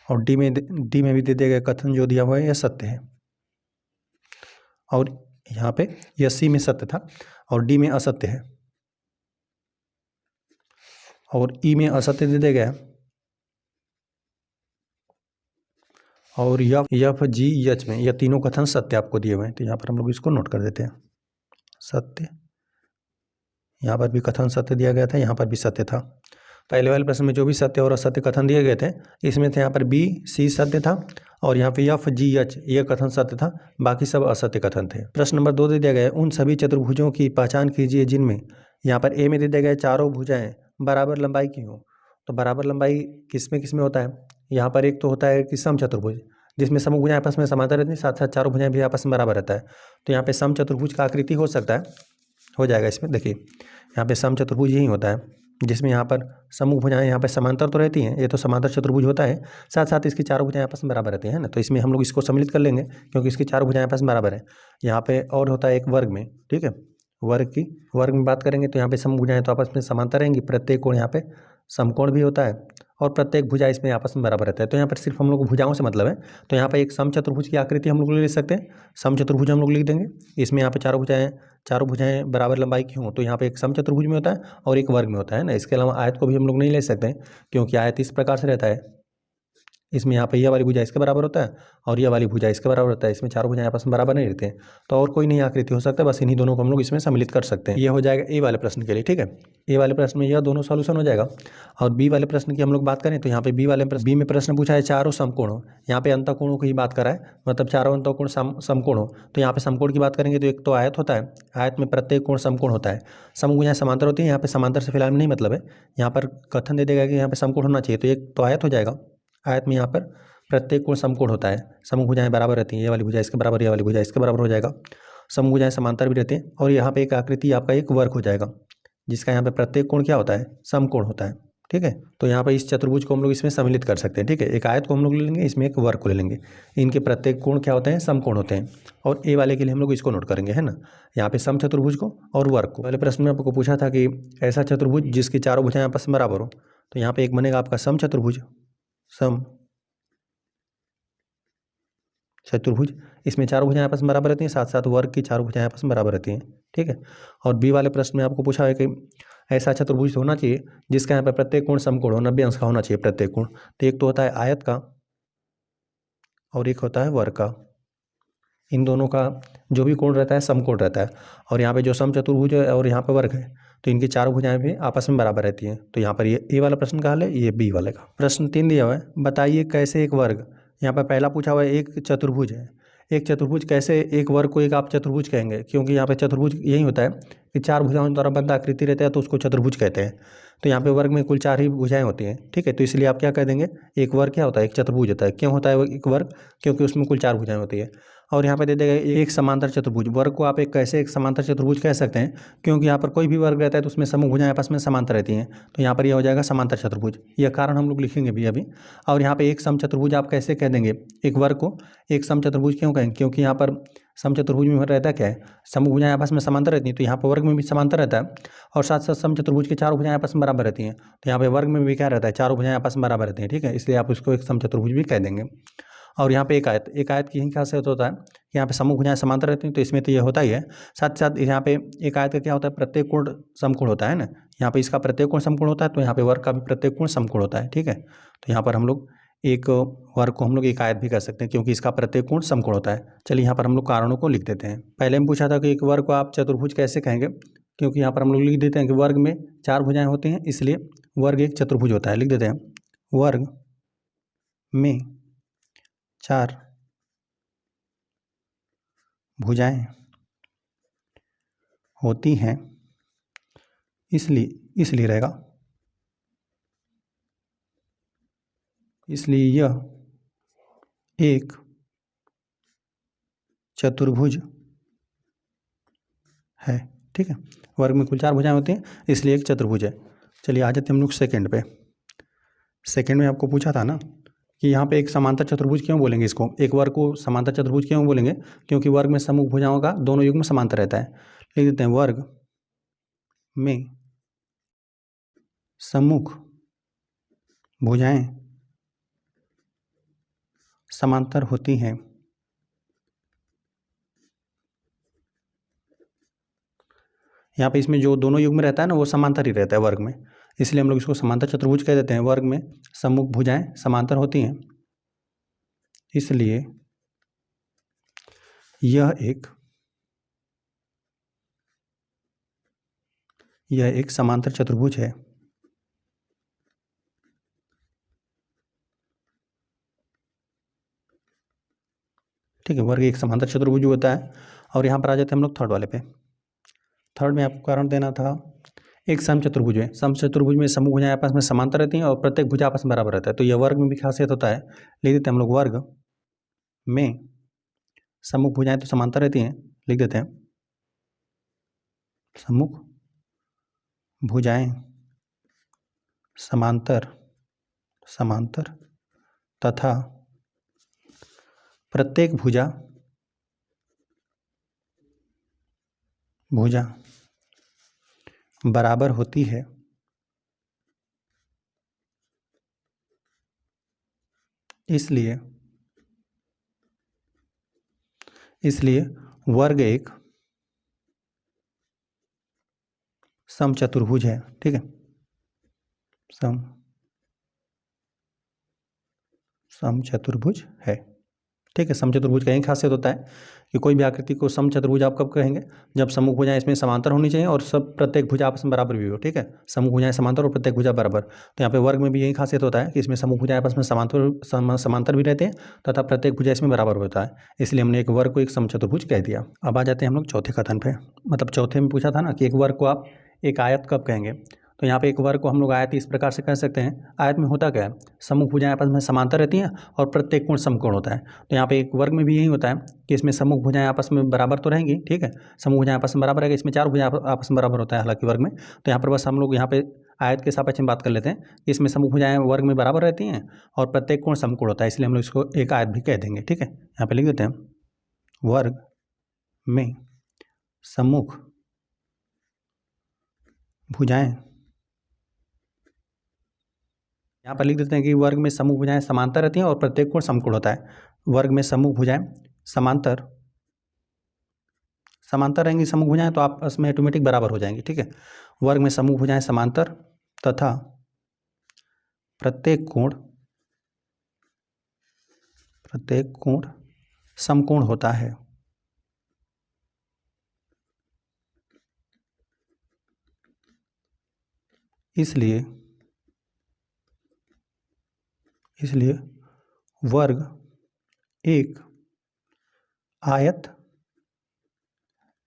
और डी में भी दे दिया गया कथन जो दिया हुआ है यह सत्य है। और यहाँ पे यह सी में सत्य था और डी में असत्य है और ई में असत्य दे दिया गया है और यफ जी यच में यह तीनों कथन सत्य आपको दिए हुए हैं। तो यहाँ पर हम लोग इसको नोट कर देते हैं सत्य। यहाँ पर भी कथन सत्य दिया गया था, यहाँ पर भी सत्य था। पहले वाले प्रश्न में जो भी सत्य और असत्य कथन दिए गए थे इसमें थे यहाँ पर बी सी सत्य था और यहाँ पे एफ जी एच यह कथन सत्य था, बाकी सब असत्य कथन थे। प्रश्न नंबर 2 दे दिया गया है उन सभी चतुर्भुजों की पहचान कीजिए जिनमें, यहाँ पर ए में दे दिया गया है चारों भुजाएं बराबर लंबाई की हो। तो बराबर लंबाई किस में होता है, यहाँ पर एक तो होता है कि सम चतुर्भुज जिसमें समूह भुजाएं आपस में समांतर रहती हैं, साथ साथ चारों भुजाएं भी आपस में बराबर रहता है। तो यहाँ पे सम चतुर्भुज का आकृति हो सकता है, हो जाएगा इसमें। देखिए यहाँ पे सम चतुर्भुज यही होता है जिसमें यहाँ पर समूह भुजाएं यहाँ पर समांतर तो रहती हैं, ये तो समांतर चतुर्भुज होता है, साथ साथ इसकी चारों भुजाएं आपस में बराबर रहती हैं ना। तो इसमें हम लोग इसको सम्मिलित कर लेंगे क्योंकि इसकी चारों भुजाएं आपस में बराबर है। यहाँ पे और होता है एक वर्ग में, ठीक है। वर्ग में बात करेंगे तो यहाँ पे समूह भुजाएं तो आपस में समांतर रहेंगी, प्रत्येक कोण यहाँ पे समकोण भी होता है और प्रत्येक भुजा इसमें आपस में बराबर रहता है। तो यहाँ पर सिर्फ हम लोग को भुजाओं से मतलब है। तो यहाँ पर एक सम चतुर्भुज की आकृति हम लोग ले सकते हैं, सम चतुर्भुज हम लोग लिख देंगे। इसमें यहाँ पे चारों भुजाएं बराबर लंबाई की हों तो यहाँ पे एक सम चतुर्भुज में होता है और एक वर्ग में होता है ना। इसके अलावा आयत को भी हम लोग नहीं ले सकते क्योंकि आयत इस प्रकार से रहता है, इसमें यहाँ पे यह वाली भुजा इसके बराबर होता है और यह वाली भुजा इसके बराबर होता है, इसमें चारों भुजाएं आपस में बराबर नहीं रहते हैं। तो और कोई नई आकृति हो सकता है, बस इन्हीं दोनों को हम लोग इसमें सम्मिलित कर सकते हैं। ये हो जाएगा ए वाले प्रश्न के लिए, ठीक है। ए वाले प्रश्न में यह दोनों सॉल्यूशन हो जाएगा। और बी वाले प्रश्न की हम लोग बात करें तो यहाँ पे बी में प्रश्न पूछा है चारों समकोण हो, यहाँ पे अंतःकोणों की बात करा है, मतलब चारों अंतःकोण समकोण हो। तो यहाँ पे समकोण की बात करेंगे तो एक तो आयत होता है, आयत में प्रत्येक कोण समकोण होता है, समूह भुजाएं समांतर होती है। यहाँ पे समांतर से फिलहाल नहीं मतलब है, यहाँ पर कथन दे देगा कि यहाँ पे समकोण होना चाहिए, तो एक तो आयत हो जाएगा। आयत में यहाँ पर प्रत्येक कोण समकोण होता है, समूह भुजाएं बराबर रहती हैं, ये वाली भुजा इसके बराबर, ये वाली भुजा इसके बराबर हो जाएगा। समूह भुजाएं समांतर भी रहते हैं और यहाँ पे एक आकृति आपका एक वर्ग हो जाएगा जिसका यहाँ पे प्रत्येक कोण क्या होता है, समकोण होता है, ठीक है। तो यहाँ पे इस चतुर्भुज को हम लोग इसमें सम्मिलित कर सकते हैं, ठीक है। एक आयत को हम लोग ले लेंगे, इसमें एक वर्ग को ले लेंगे, इनके प्रत्येक कोण क्या होते हैं, समकोण होते हैं। और ए वाले के लिए हम लोग इसको नोट करेंगे, है ना, यहाँ पे सम चतुर्भुज को और वर्ग को। पहले प्रश्न में आपको पूछा था कि ऐसा चतुर्भुज जिसकी चारों भुजाएं आपस में बराबर हो, तो यहाँ पे एक बनेगा आपका सम चतुर्भुज, सम चतुर्भुज, इसमें चारों भुजाएं आपस में बराबर रहती हैं, साथ साथ वर्ग की चारों भुजाएं आपस में बराबर रहती हैं, ठीक है। और बी वाले प्रश्न में आपको पूछा है कि ऐसा चतुर्भुज होना चाहिए जिसका यहाँ पर प्रत्येक कोण समकोण हो, 90 अंश का होना चाहिए प्रत्येक कोण। तो एक तो होता है आयत का और एक होता है वर्ग का, इन दोनों का जो भी कोण रहता है समकोण रहता है, और यहाँ पे जो समचतुर्भुज है और यहाँ पे वर्ग है, तो इनकी चारों भुजाएं भी आपस में बराबर रहती हैं। तो यहाँ पर ये ए वाला प्रश्न का हल है, ये बी वाले का। प्रश्न 3 दिया हुआ है, बताइए कैसे एक वर्ग, यहाँ पर पहला पूछा हुआ है एक चतुर्भुज है, एक चतुर्भुज कैसे एक वर्ग को एक आप चतुर्भुज कहेंगे, क्योंकि यहाँ पे चतुर्भुज यही होता है कि चार भुजाओं द्वारा बंधा आकृति रहता है तो उसको चतुर्भुज कहते हैं। तो यहाँ पे वर्ग में कुल 4 ही भुजाएं होती हैं, ठीक है। तो इसलिए आप क्या कह देंगे, एक वर्ग क्या होता है, एक चतुर्भुज होता है। क्यों होता है एक वर्ग, क्योंकि उसमें कुल 4 भुजाएं होती है। और यहाँ पे दे देगा एक समांतर चतुर्भुज, वर्ग को आप एक कैसे एक समांतर चतुर्भुज कह सकते हैं, क्योंकि यहाँ पर कोई भी वर्ग रहता है तो उसमें समूह भुजाएं आपस में समांतर रहती हैं। तो यहाँ पर यह हो जाएगा समांतर चतुर्भुज, यह कारण हम लोग लिखेंगे भी अभी। और यहाँ पे एक समचतुर्भुज आप कैसे कह देंगे, एक वर्ग को एक समचतुर्भुज क्यों कहेंगे, क्योंकि यहाँ पर समचतुर्भुज में रहता क्या है, समूह भुजाएं आपस में समांतर रहती हैं, तो यहाँ पर वर्ग में भी समांतर रहता है, और साथ साथ समचतुर्भुज की चारों भुजाएं आपस में बराबर रहती हैं। तो यहाँ पे वर्ग में भी क्या रहता है, चारों भुजाएं आपस में बराबर रहती हैं, ठीक है। इसलिए आप उसको एक समचतुर्भुज भी कह देंगे। और यहाँ पे एक आयत, एक आयत की यही खासियत होता है कि यहाँ पे समूह भुजाएं समांतर रहती हैं, तो इसमें तो ये होता ही है। साथ साथ यहाँ पे एक आयत का क्या होता है, प्रत्येक कोण समकोण होता है ना, यहाँ पे इसका प्रत्येक कोण समकोण होता है, तो यहाँ पे वर्ग का भी प्रत्येक कोण समकोण होता है, ठीक है। तो यहाँ पर हम लोग एक वर्ग को हम लोग एक आयत भी कर सकते हैं, क्योंकि इसका प्रत्येक कोण समकोण होता है। चलिए यहाँ पर हम लोग कारणों को लिख देते हैं। पहले हम पूछा था कि एक वर्ग को आप चतुर्भुज कैसे कहेंगे, क्योंकि यहाँ पर हम लोग लिख देते हैं कि वर्ग में 4 भुजाएं होती हैं, इसलिए वर्ग एक चतुर्भुज होता है। लिख देते हैं, वर्ग में 4 भुजाएं होती हैं, इसलिए रहेगा, इसलिए यह एक चतुर्भुज है, ठीक है। वर्ग में कुल 4 भुजाएं होती हैं, इसलिए एक चतुर्भुज है। चलिए आ जाते हैं हम लोग सेकंड पे। सेकंड में आपको पूछा था ना कि यहाँ पे एक समांतर चतुर्भुज क्यों बोलेंगे इसको, एक वर्ग को समांतर चतुर्भुज क्यों बोलेंगे, क्योंकि वर्ग में समूह भुजाओं का दोनों युग्म समांतर रहता है। लिख देते हैं, वर्ग में सम्मुख भुजाएं समांतर होती हैं, यहाँ पे इसमें जो दोनों युग्म रहता है ना वो समांतर ही रहता है वर्ग में, इसलिए हम लोग इसको समांतर चतुर्भुज कह देते हैं। वर्ग में सम्मुख भुजाएं समांतर होती हैं, इसलिए यह एक समांतर चतुर्भुज है। ठीक है, वर्ग एक समांतर चतुर्भुज होता है। और यहाँ पर आ जाते हैं हम लोग थर्ड वाले पे। थर्ड में आपको कारण देना था, एक समचतुर्भुज है, समचतुर्भुज में समूह भुजाएं आपस में समांतर रहती हैं और प्रत्येक भुजा आपस में बराबर रहता है, तो यह वर्ग में भी खासियत होता है। लिख देते हैं हम लोग, वर्ग में सम्मुख भुजाएं तो समांतर रहती हैं, लिख देते हैं सम्मुख भुजाएं समांतर तथा प्रत्येक भुजा बराबर होती है, इसलिए वर्ग एक समचतुर्भुज है, ठीक है। समचतुर्भुज है, ठीक है। समचतुर्भुज का यही खासियत होता है कि कोई भी आकृति को समचतुर्भुज आप कब कहेंगे, जब समूह भुजाएं इसमें समांतर होनी चाहिए और सब प्रत्येक भुजा आपस में बराबर भी हो, ठीक है। समूह भुजाएं समांतर और प्रत्येक भुजा बराबर। तो यहाँ पे वर्ग में भी यही खासियत होता है कि इसमें समूह भुजाएं आपस में समांतर भी रहते हैं तथा प्रत्येक भुजा इसमें बराबर होता है, इसलिए हमने एक वर्ग को एक समचतुर्भुज कह दिया। अब आ जाते हैं हम लोग चौथे कथन पे। मतलब चौथे में पूछा था ना कि एक वर्ग को आप एक आयत कब कहेंगे, तो यहाँ पे एक वर्ग को हम लोग आयत इस प्रकार से कह सकते हैं। आयत में होता क्या है, समूह भुजाएं आपस में समांतर रहती हैं और प्रत्येक कोण समकोण होता है। तो यहाँ पे एक वर्ग में भी यही होता है कि इसमें समूह भुजाएं आपस में बराबर तो रहेंगी, ठीक है। समूह भुजाएं आपस में बराबर रहेगी, इसमें 4 भुजाएं आपस में बराबर होता है हालांकि वर्ग में। तो यहाँ पर बस हम लोग यहाँ पे आयत के सापेक्ष में बात कर लेते हैं कि इसमें समूह भुजाएं वर्ग में बराबर रहती हैं और प्रत्येक कोण समकोण होता है, इसलिए हम लोग इसको एक आयत भी कह देंगे, ठीक है। यहाँ पे लिख देते हैं, वर्ग में सम्मुख भुजाएं, यहाँ पर लिख देते हैं कि वर्ग में समूह भुजाएं समांतर रहती हैं और प्रत्येक कोण समकोण होता है। वर्ग में समूह भुजाएं समांतर रहेंगी समूह भुजाएं तो आपस में ऑटोमेटिक बराबर हो जाएंगी, ठीक है। वर्ग में समूह भुजाएं समांतर तथा प्रत्येक कोण समकोण होता है, इसलिए वर्ग एक आयत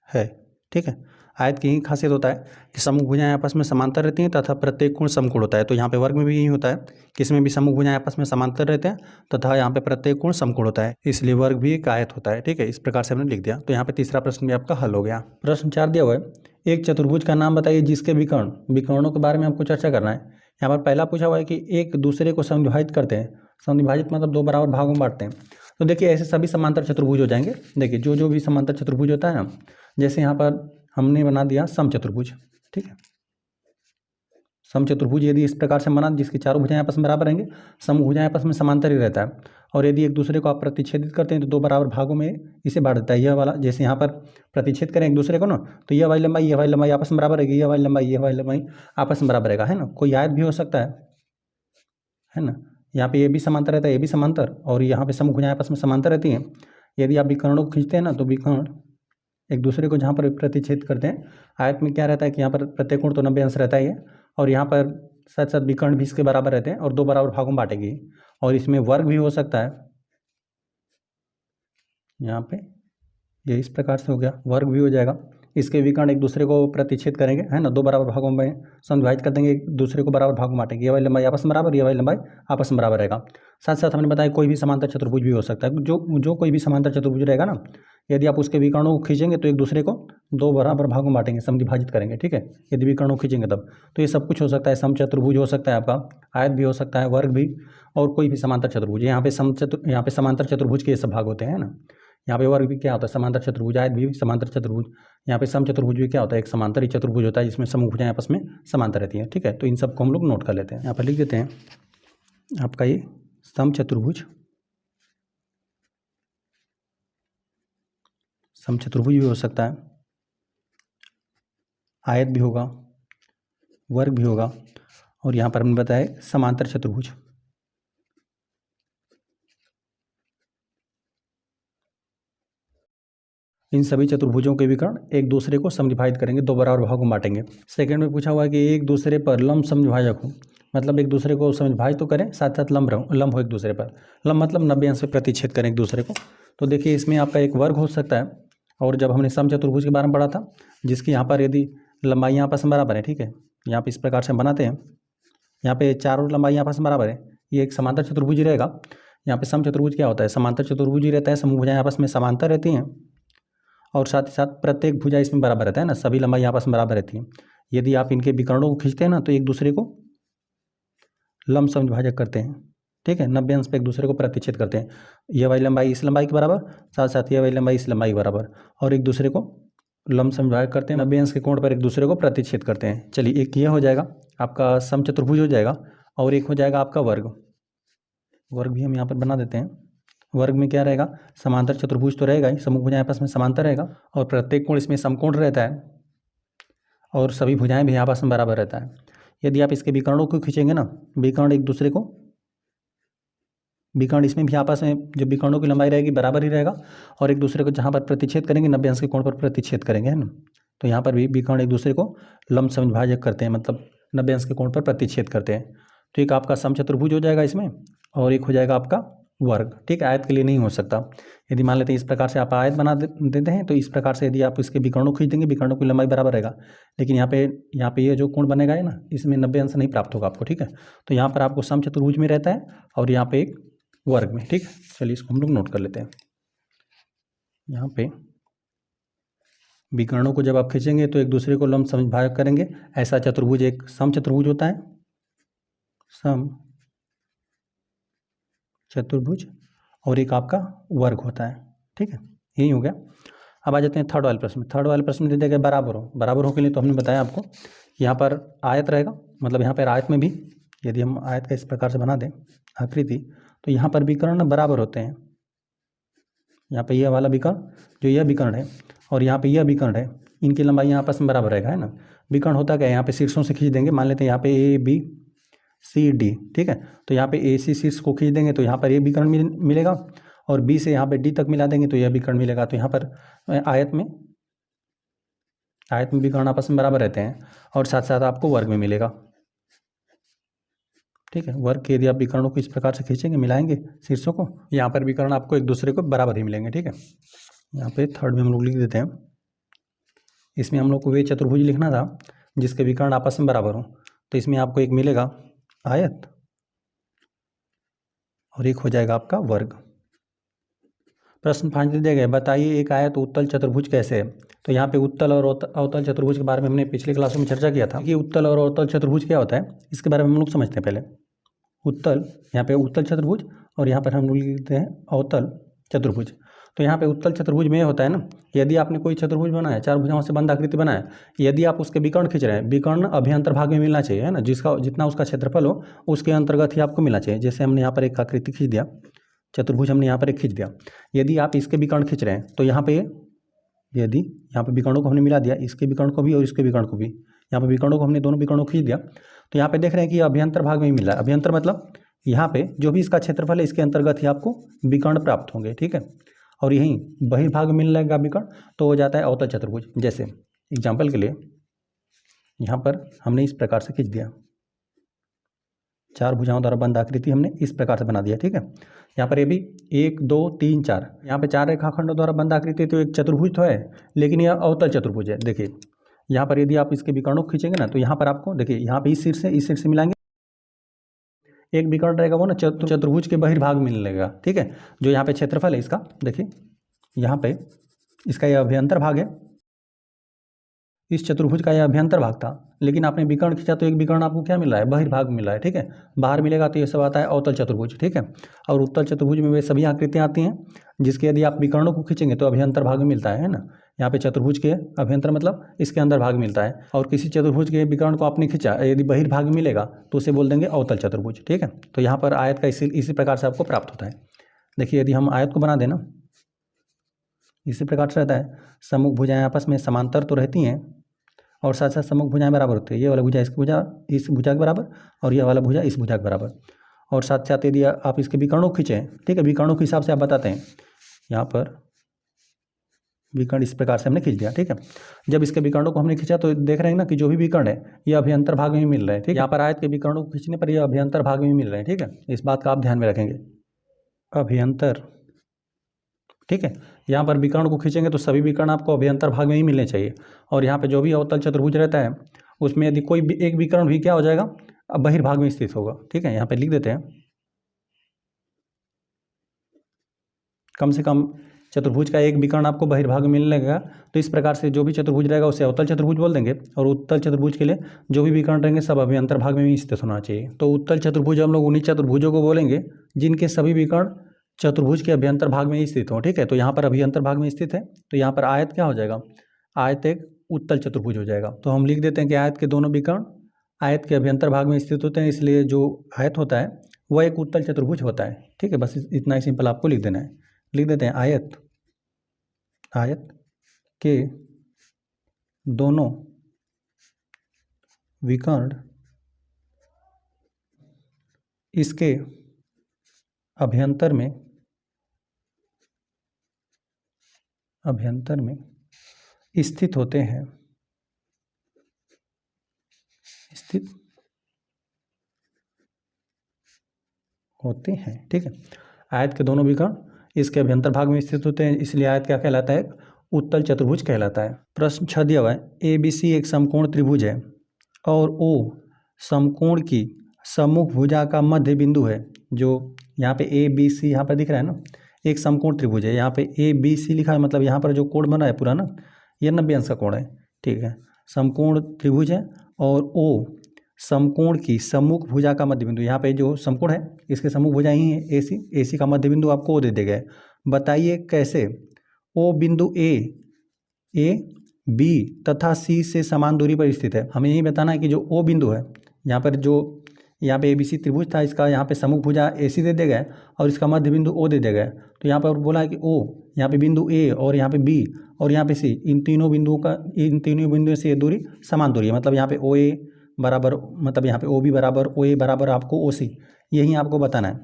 है। ठीक है, आयत की यही खासियत होता है कि समूह भुजाएं आपस में समांतर रहती हैं तथा प्रत्येक कोण समकोण होता है। तो यहाँ पे वर्ग में भी यही होता है कि इसमें भी समूह भुजाएं आपस में समांतर रहते हैं तथा यहाँ पे प्रत्येक कोण समकोण होता है, इसलिए वर्ग भी एक आयत होता है। ठीक है, इस प्रकार से हमने लिख दिया। तो यहाँ पे तीसरा प्रश्न भी आपका हल हो गया। प्रश्न 4 दिया हुआ है, एक चतुर्भुज का नाम बताइए जिसके विकर्णों के बारे में आपको चर्चा करना है। यहाँ पर पहला पूछा हुआ है कि एक दूसरे को समविभाजित करते हैं। समविभाजित मतलब दो बराबर भागों में बांटते हैं। तो देखिए ऐसे सभी समांतर चतुर्भुज हो जाएंगे। देखिए जो भी समांतर चतुर्भुज होता है ना, जैसे यहाँ पर हमने बना दिया समचतुर्भुज। ठीक है, समचतुर्भुज यदि इस प्रकार से बना जिसकी चारों भुजाएं आपस में बराबर रहेंगे, समूह भुजाएं आपस में समांतर ही रहता है, और यदि एक दूसरे को आप प्रतिच्छेदित करते हैं तो दो बराबर भागों में इसे बांट देता है। यह वाला जैसे यहाँ पर प्रतिच्छेद करें एक दूसरे को ना, तो यह वाली लंबाई आपस में बराबर रहेगी, यह वाली लंबाई आपस में बराबर रहेगा, है ना। कोई आयत भी हो सकता है ना। यहाँ पे ये भी समांतर रहता है, ये भी समांतर, और यहाँ पे समूह भुजाएं आपस में समांतर रहती हैं। यदि आप विकर्णों को खींचते हैं ना, तो विकर्ण एक दूसरे को जहाँ पर प्रतिच्छेद करते हैं, आयत में क्या रहता है कि यहाँ पर प्रत्येक कोण तो 90 अंश रहता ही है, और यहाँ पर साथ साथ विकर्ण भी इसके बराबर रहते हैं और दो बराबर भागों में बांटेगी। और इसमें वर्ग भी हो सकता है, यहाँ पे ये इस प्रकार से हो गया, वर्ग भी हो जाएगा। इसके विकर्ण एक दूसरे को प्रतिच्छेद करेंगे, है ना, दो बराबर भागों में समविभाजित कर देंगे, एक दूसरे को बराबर भागों में बांटेंगे। ये वाली लंबाई आपस में बराबर, ये वाली लंबाई आपस में बराबर रहेगा। साथ साथ हमने बताया कोई भी समांतर चतुर्भुज भी हो सकता है। जो कोई भी समांतर चतुर्भुज रहेगा ना, यदि आप उसके विकर्णों को खींचेंगे तो एक दूसरे को दो बराबर भागों में बांटेंगे, समविभाजित करेंगे। ठीक है, यदि विकर्णों को खींचेंगे तब तो ये सब कुछ हो सकता है। समचतुर्भुज हो सकता है आपका, आयत भी हो सकता है, वर्ग भी, और कोई भी समांतर चतुर्भुज। यहाँ पे समांतर चतुर्भुज के सब भाग होते हैं ना। यहाँ पे वर्ग भी क्या होता है, समांतर चतुर्भुज, आयत भी समांतर चतुर्भुज। यहाँ पे समचतुर्भुज भी क्या होता है, एक समांतर ही चतुर्भुज होता है जिसमें समूह भुजाएं आपस में समांतर रहती हैं। ठीक है, तो इन सबको हम लोग नोट कर लेते हैं। यहाँ पर लिख देते हैं आपका ये समचतुर्भुज भी हो सकता है, आयत भी होगा, वर्ग भी होगा, और यहाँ पर हमने बताया समांतर चतुर्भुज। इन सभी चतुर्भुजों के विकर्ण एक दूसरे को समविभाजित करेंगे, दो बराबर भागों में बांटेंगे। सेकंड में पूछा हुआ है कि एक दूसरे पर लंब समविभाजक हो, मतलब एक दूसरे को समविभाजित तो करें, साथ साथ लंब हो एक दूसरे पर। लंब मतलब 90 अंश से प्रतिच्छेद करें एक दूसरे को। तो देखिए इसमें आपका एक वर्ग हो सकता है, और जब हमने समचतुर्भुज के बारे में पढ़ा था, जिसकी यहाँ पर यदि लंबाइयाँ आपस में बराबर है, ठीक है, यहाँ पर इस प्रकार से हम बनाते हैं, यहाँ पे चारों लंबाइयाँ आपस में बराबर है, ये एक समांतर चतुर्भुज ही रहेगा। यहाँ पे समचतुर्भुज क्या होता है, समांतर चतुर्भुज ही रहता है, समूह भुजाएं आपस में समांतर रहती हैं, और साथ ही साथ प्रत्येक भुजा इसमें बराबर रहता है ना, सभी लंबाई आपस में बराबर रहती हैं। यदि आप इनके विकर्णों को खींचते हैं ना, तो एक दूसरे को लंब समविभाजक करते हैं। ठीक है, 90 अंश पे एक दूसरे को प्रतिच्छेद करते हैं। यह वाली लंबाई इस लंबाई के बराबर, साथ साथ यह वाली लंबाई इस लंबाई के बराबर, और एक दूसरे को लंब समविभाजक करते हैं, 90 अंश के कोण पर एक दूसरे को प्रतिच्छेद करते हैं। चलिए, एक ये हो जाएगा आपका समचतुर्भुज हो जाएगा, और एक हो जाएगा आपका वर्ग भी हम यहाँ पर बना देते हैं। वर्ग में क्या रहेगा, समांतर चतुर्भुज तो रहेगा ही, समूह भुजाएं आपस में समांतर रहेगा, और प्रत्येक कोण इसमें समकोण रहता है, और सभी भुजाएं भी आपस में बराबर रहता है। यदि आप इसके विकर्णों को खींचेंगे ना, विकर्ण एक दूसरे को, विकर्ण इसमें भी आपस में जो विकर्णों की लंबाई रहेगी बराबर ही रहेगा, और एक दूसरे को जहाँ पर प्रतिच्छेद करेंगे 90 अंश के कोण पर प्रतिच्छेद करेंगे, है ना। तो यहाँ पर भी विकर्ण एक दूसरे को लंब समविभाजक करते हैं, मतलब 90 अंश के कोण पर प्रतिच्छेद करते हैं। तो एक आपका समचतुर्भुज हो जाएगा इसमें, और एक हो जाएगा आपका वर्ग। ठीक है, आयत के लिए नहीं हो सकता। यदि मान लेते हैं इस प्रकार से आप आयत बना देते हैं, तो इस प्रकार से यदि आप इसके विकर्णों खींच देंगे, विकर्णों की लंबाई बराबर रहेगा, लेकिन यहाँ पे ये जो कोण बनेगा है ना, इसमें 90 अंश नहीं प्राप्त होगा आपको। ठीक है, तो यहाँ पर आपको समचतुर्भुज में रहता है, और यहाँ पे एक वर्ग में। ठीक है, चलिए इसको हम लोग नोट कर लेते हैं। यहाँ पे विकर्णों को जब आप खींचेंगे तो एक दूसरे को लंब समविभाजक करेंगे। ऐसा चतुर्भुज एक समचतुर्भुज होता है, चतुर्भुज, और एक आपका वर्ग होता है। ठीक है, यही हो गया। अब आ जाते हैं थर्ड वाले प्रश्न में। थर्ड वाले प्रश्न में दे दिया गया बराबर हो के लिए, तो हमने बताया आपको यहाँ पर आयत रहेगा, मतलब यहाँ पर आयत में भी यदि हम आयत का इस प्रकार से बना दें आकृति, तो यहाँ पर विकर्ण बराबर होते हैं। यहाँ पे यह वाला विकर्ण, जो यह विकर्ण है, और यहाँ पे यह विकर्ण है, इनकी लंबाई आपस में बराबर रहेगा, है ना। विकर्ण होता क्या है, यहाँ पे शीर्षों से खींच देंगे, मान लेते हैं यहाँ पे ए बी सी डी। ठीक है, तो यहाँ पे ए सी शीर्ष को खींच देंगे तो यहाँ पर ये विकर्ण मिलेगा, और बी से यहाँ पे डी तक मिला देंगे तो यह विकर्ण मिलेगा। तो यहाँ पर आयत में विकर्ण आपस में बराबर रहते हैं, और साथ साथ आपको वर्ग में मिलेगा। ठीक है। वर्ग के यदि आप विकर्णों को इस प्रकार से खींचेंगे, मिलाएंगे शीर्षों को, यहाँ पर विकर्ण आपको एक दूसरे को बराबर ही मिलेंगे। ठीक है, यहाँ पे थर्ड में हम लोग लिख देते हैं, इसमें हम लोग को वे चतुर्भुज लिखना था जिसके विकर्ण आपस में बराबर हो। तो इसमें आपको एक मिलेगा आयत और एक हो जाएगा आपका वर्ग। प्रश्न 5 दिया गया, बताइए एक आयत उत्तल चतुर्भुज कैसे है। तो यहाँ पे उत्तल और अवतल चतुर्भुज के बारे में हमने पिछले क्लासों में चर्चा किया था कि उत्तल और अवतल चतुर्भुज क्या होता है, इसके बारे में हम लोग समझते हैं पहले। उत्तल, यहाँ पे उत्तल चतुर्भुज और यहाँ पर हम लोग लिखते हैं अवतल चतुर्भुज। तो यहाँ पे उत्तल चतुर्भुज में होता है ना, यदि आपने कोई चतुर्भुज बनाया, 4 भुजाओं से बंद आकृति बनाया, यदि आप उसके विकर्ण खींच रहे हैं, विकर्ण अभ्यंतर भाग में मिलना चाहिए, है ना, जिसका जितना उसका क्षेत्रफल हो उसके अंतर्गत ही आपको मिलना चाहिए। जैसे हमने यहाँ पर एक आकृति खींच दिया, चतुर्भुज हमने यहाँ पर एक खींच दिया, यदि आप इसके विकर्ण खींच रहे हैं तो यहाँ पे यदि यहाँ पे विकर्णों को हमने मिला दिया, इसके विकर्ण को भी और इसके विकर्ण को भी, यहाँ पे विकर्णों को हमने दोनों विकर्णों को खींच दिया, तो यहाँ पे देख रहे हैं कि अभ्यंतर भाग में ही मिल रहा है। अभ्यंतर मतलब यहाँ पे जो भी इसका क्षेत्रफल है इसके अंतर्गत ही आपको विकर्ण प्राप्त होंगे। ठीक है, और यहीं बहिर्भाग में मिल जाएगा विकर्ण तो हो जाता है अवतल चतुर्भुज। जैसे एग्जाम्पल के लिए यहाँ पर हमने इस प्रकार से खींच दिया, 4 भुजाओं द्वारा बंद आकृति हमने इस प्रकार से बना दिया। ठीक है, यहाँ पर ये भी 1 2 3 4, यहाँ पे 4 रेखाखंडों द्वारा बंद आकृति, तो एक चतुर्भुज तो है लेकिन यह अवतल चतुर्भुज है। देखिए यहाँ पर यदि आप इसके विकर्णों को खींचेंगे ना तो यहाँ पर आपको देखिए, यहाँ पे इस सिर से मिलाएंगे, एक विकर्ण रहेगा वो ना चतुर्भुज के बहिर्भाग में मिलेगा। ठीक है, जो यहाँ पे क्षेत्रफल है इसका, देखिए यहाँ पे इसका यह अभ्यंतर भाग है, इस चतुर्भुज का यह अभ्यंतर भाग था, लेकिन आपने विकर्ण खींचा तो एक विकर्ण आपको क्या मिल रहा है, बहिर्भाग मिल रहा है। ठीक है, बाहर मिलेगा तो ये सब आता है अवतल चतुर्भुज। ठीक है, और उत्तल चतुर्भुज में वे सभी आकृतियाँ आती हैं जिसके यदि आप विकर्णों को खींचेंगे तो अभ्यंतर भाग में मिलता है ना। यहाँ पे चतुर्भुज के अभ्यंतर मतलब इसके अंदर भाग मिलता है, और किसी चतुर्भुज के विकर्ण को आपने खींचा, यदि बहिर्भाग मिलेगा तो उसे बोल देंगे अवतल चतुर्भुज। ठीक है, तो यहाँ पर आयत का इसी प्रकार से आपको प्राप्त होता है। देखिए यदि हम आयत को बना देना, इसी प्रकार से रहता है, सम्मुख भुजाएं आपस में समांतर तो रहती हैं और साथ साथ सम्मुख भुजाएं बराबर होती है। ये वाला भुजा इस भुजा के बराबर और यह वाला भुजा इस भुजा के बराबर, और साथ साथ यदि आप इसके विकर्णों को खींचें, ठीक है, विकर्णों के हिसाब से आप बताते हैं, यहाँ पर विकर्ण इस प्रकार से हमने खींच दिया। ठीक है, जब इसके विकर्णों को हमने खींचा तो देख रहे हैं ना कि जो भी विकर्ण है ये अभ्यंतर भाग में ही मिल रहे हैं। ठीक है, यहाँ पर आयत के विकर्णों को खींचने पर ये अभ्यंतर भाग में ही मिल रहे हैं। ठीक है, इस बात का आप ध्यान में रखेंगे, अभ्यंतर। ठीक है, यहाँ पर विकर्ण को खींचेंगे तो सभी विकर्ण आपको अभ्यंतर भाग में ही मिलने चाहिए, और यहाँ पे जो भी अवतल चतुर्भुज रहता है उसमें यदि कोई भी एक विकर्ण भी क्या हो जाएगा, अब बहिर्भाग में स्थित होगा। ठीक है, यहाँ पे लिख देते हैं, कम से कम चतुर्भुज का एक विकर्ण आपको बहिर्भाग में मिलने लगेगा। तो इस प्रकार से जो भी चतुर्भुज रहेगा उसे अवतल चतुर्भुज बोल देंगे, और उत्तल चतुर्भुज के लिए जो भी विकर्ण रहेंगे सब अभ्यंतर भाग में ही स्थित होना चाहिए। तो उत्तल चतुर्भुज हम लोग उन्हीं चतुर्भुजों को बोलेंगे जिनके सभी विकर्ण चतुर्भुज के अभ्यंतर भाग में ही स्थित हो। ठीक है, तो यहाँ पर अभ्यंतर भाग में स्थित है, तो यहाँ पर आयत क्या हो जाएगा, आयत एक उत्तल चतुर्भुज हो जाएगा। तो हम लिख देते हैं कि आयत के दोनों विकर्ण आयत के अभ्यंतर भाग में स्थित होते हैं, इसलिए जो आयत होता है वह एक उत्तल चतुर्भुज होता है। ठीक है, बस इतना ही सिंपल आपको लिख देना है। लिख देते हैं आयत के दोनों विकर्ण इसके अभ्यंतर में स्थित होते हैं, ठीक है, आयत के दोनों विकर्ण इसके अभ्यंतर भाग में स्थित होते हैं, इसलिए आयत क्या कहलाता है, उत्तल चतुर्भुज कहलाता है। प्रश्न 6 दिया हुआ है, ABC एक समकोण त्रिभुज है और O समकोण की सम्मुख भुजा का मध्य बिंदु है। जो यहाँ पे ABC यहाँ पर दिख रहा है ना, एक समकोण त्रिभुज है, यहाँ पे ABC लिखा है, मतलब यहाँ पर जो कोण बना है पूरा ना, ये 90 अंश का कोण है। ठीक है, समकोण त्रिभुज है और O समकोण की सम्मुख भुजा का मध्य बिंदु, यहाँ पे जो समकोण है इसके सम्मुख भुजा ही है AC का मध्य बिंदु आपको O दे दिया गया है। बताइए कैसे O बिंदु A B तथा C से समान दूरी पर स्थित है। हमें यही बताना है कि जो O बिंदु है, यहाँ पर जो यहाँ पे ABC त्रिभुज था, इसका यहाँ पे सम्मुख भुजा AC दे दिया गया है और इसका मध्य बिंदु O दे दिया गया है। तो यहाँ पर बोला है कि O, यहाँ पे बिंदु A और यहाँ पे B और यहाँ पे C, इन तीनों बिंदुओं से ये दूरी समान दूरी है। मतलब यहाँ पे OA बराबर, मतलब यहाँ पे OB बराबर OA बराबर आपको OC, यही आपको बताना है।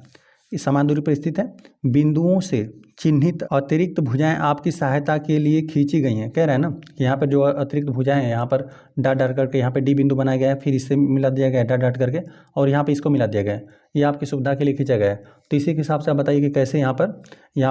इस समान दूरी पर स्थित है। बिंदुओं से चिन्हित अतिरिक्त भुजाएं आपकी सहायता के लिए खींची गई हैं। कह रहा है ना कि यहाँ पर जो अतिरिक्त भुजाएं हैं, यहाँ पर डॉट डॉट करके यहाँ पे डी बिंदु बनाया गया है, फिर इससे मिला दिया गया है डॉट डॉट करके, और यहाँ पे इसको मिला दिया गया है। ये आपकी सुविधा के लिए खींचा गया है। तो इसी के हिसाब से आप बताइए कि कैसे यहाँ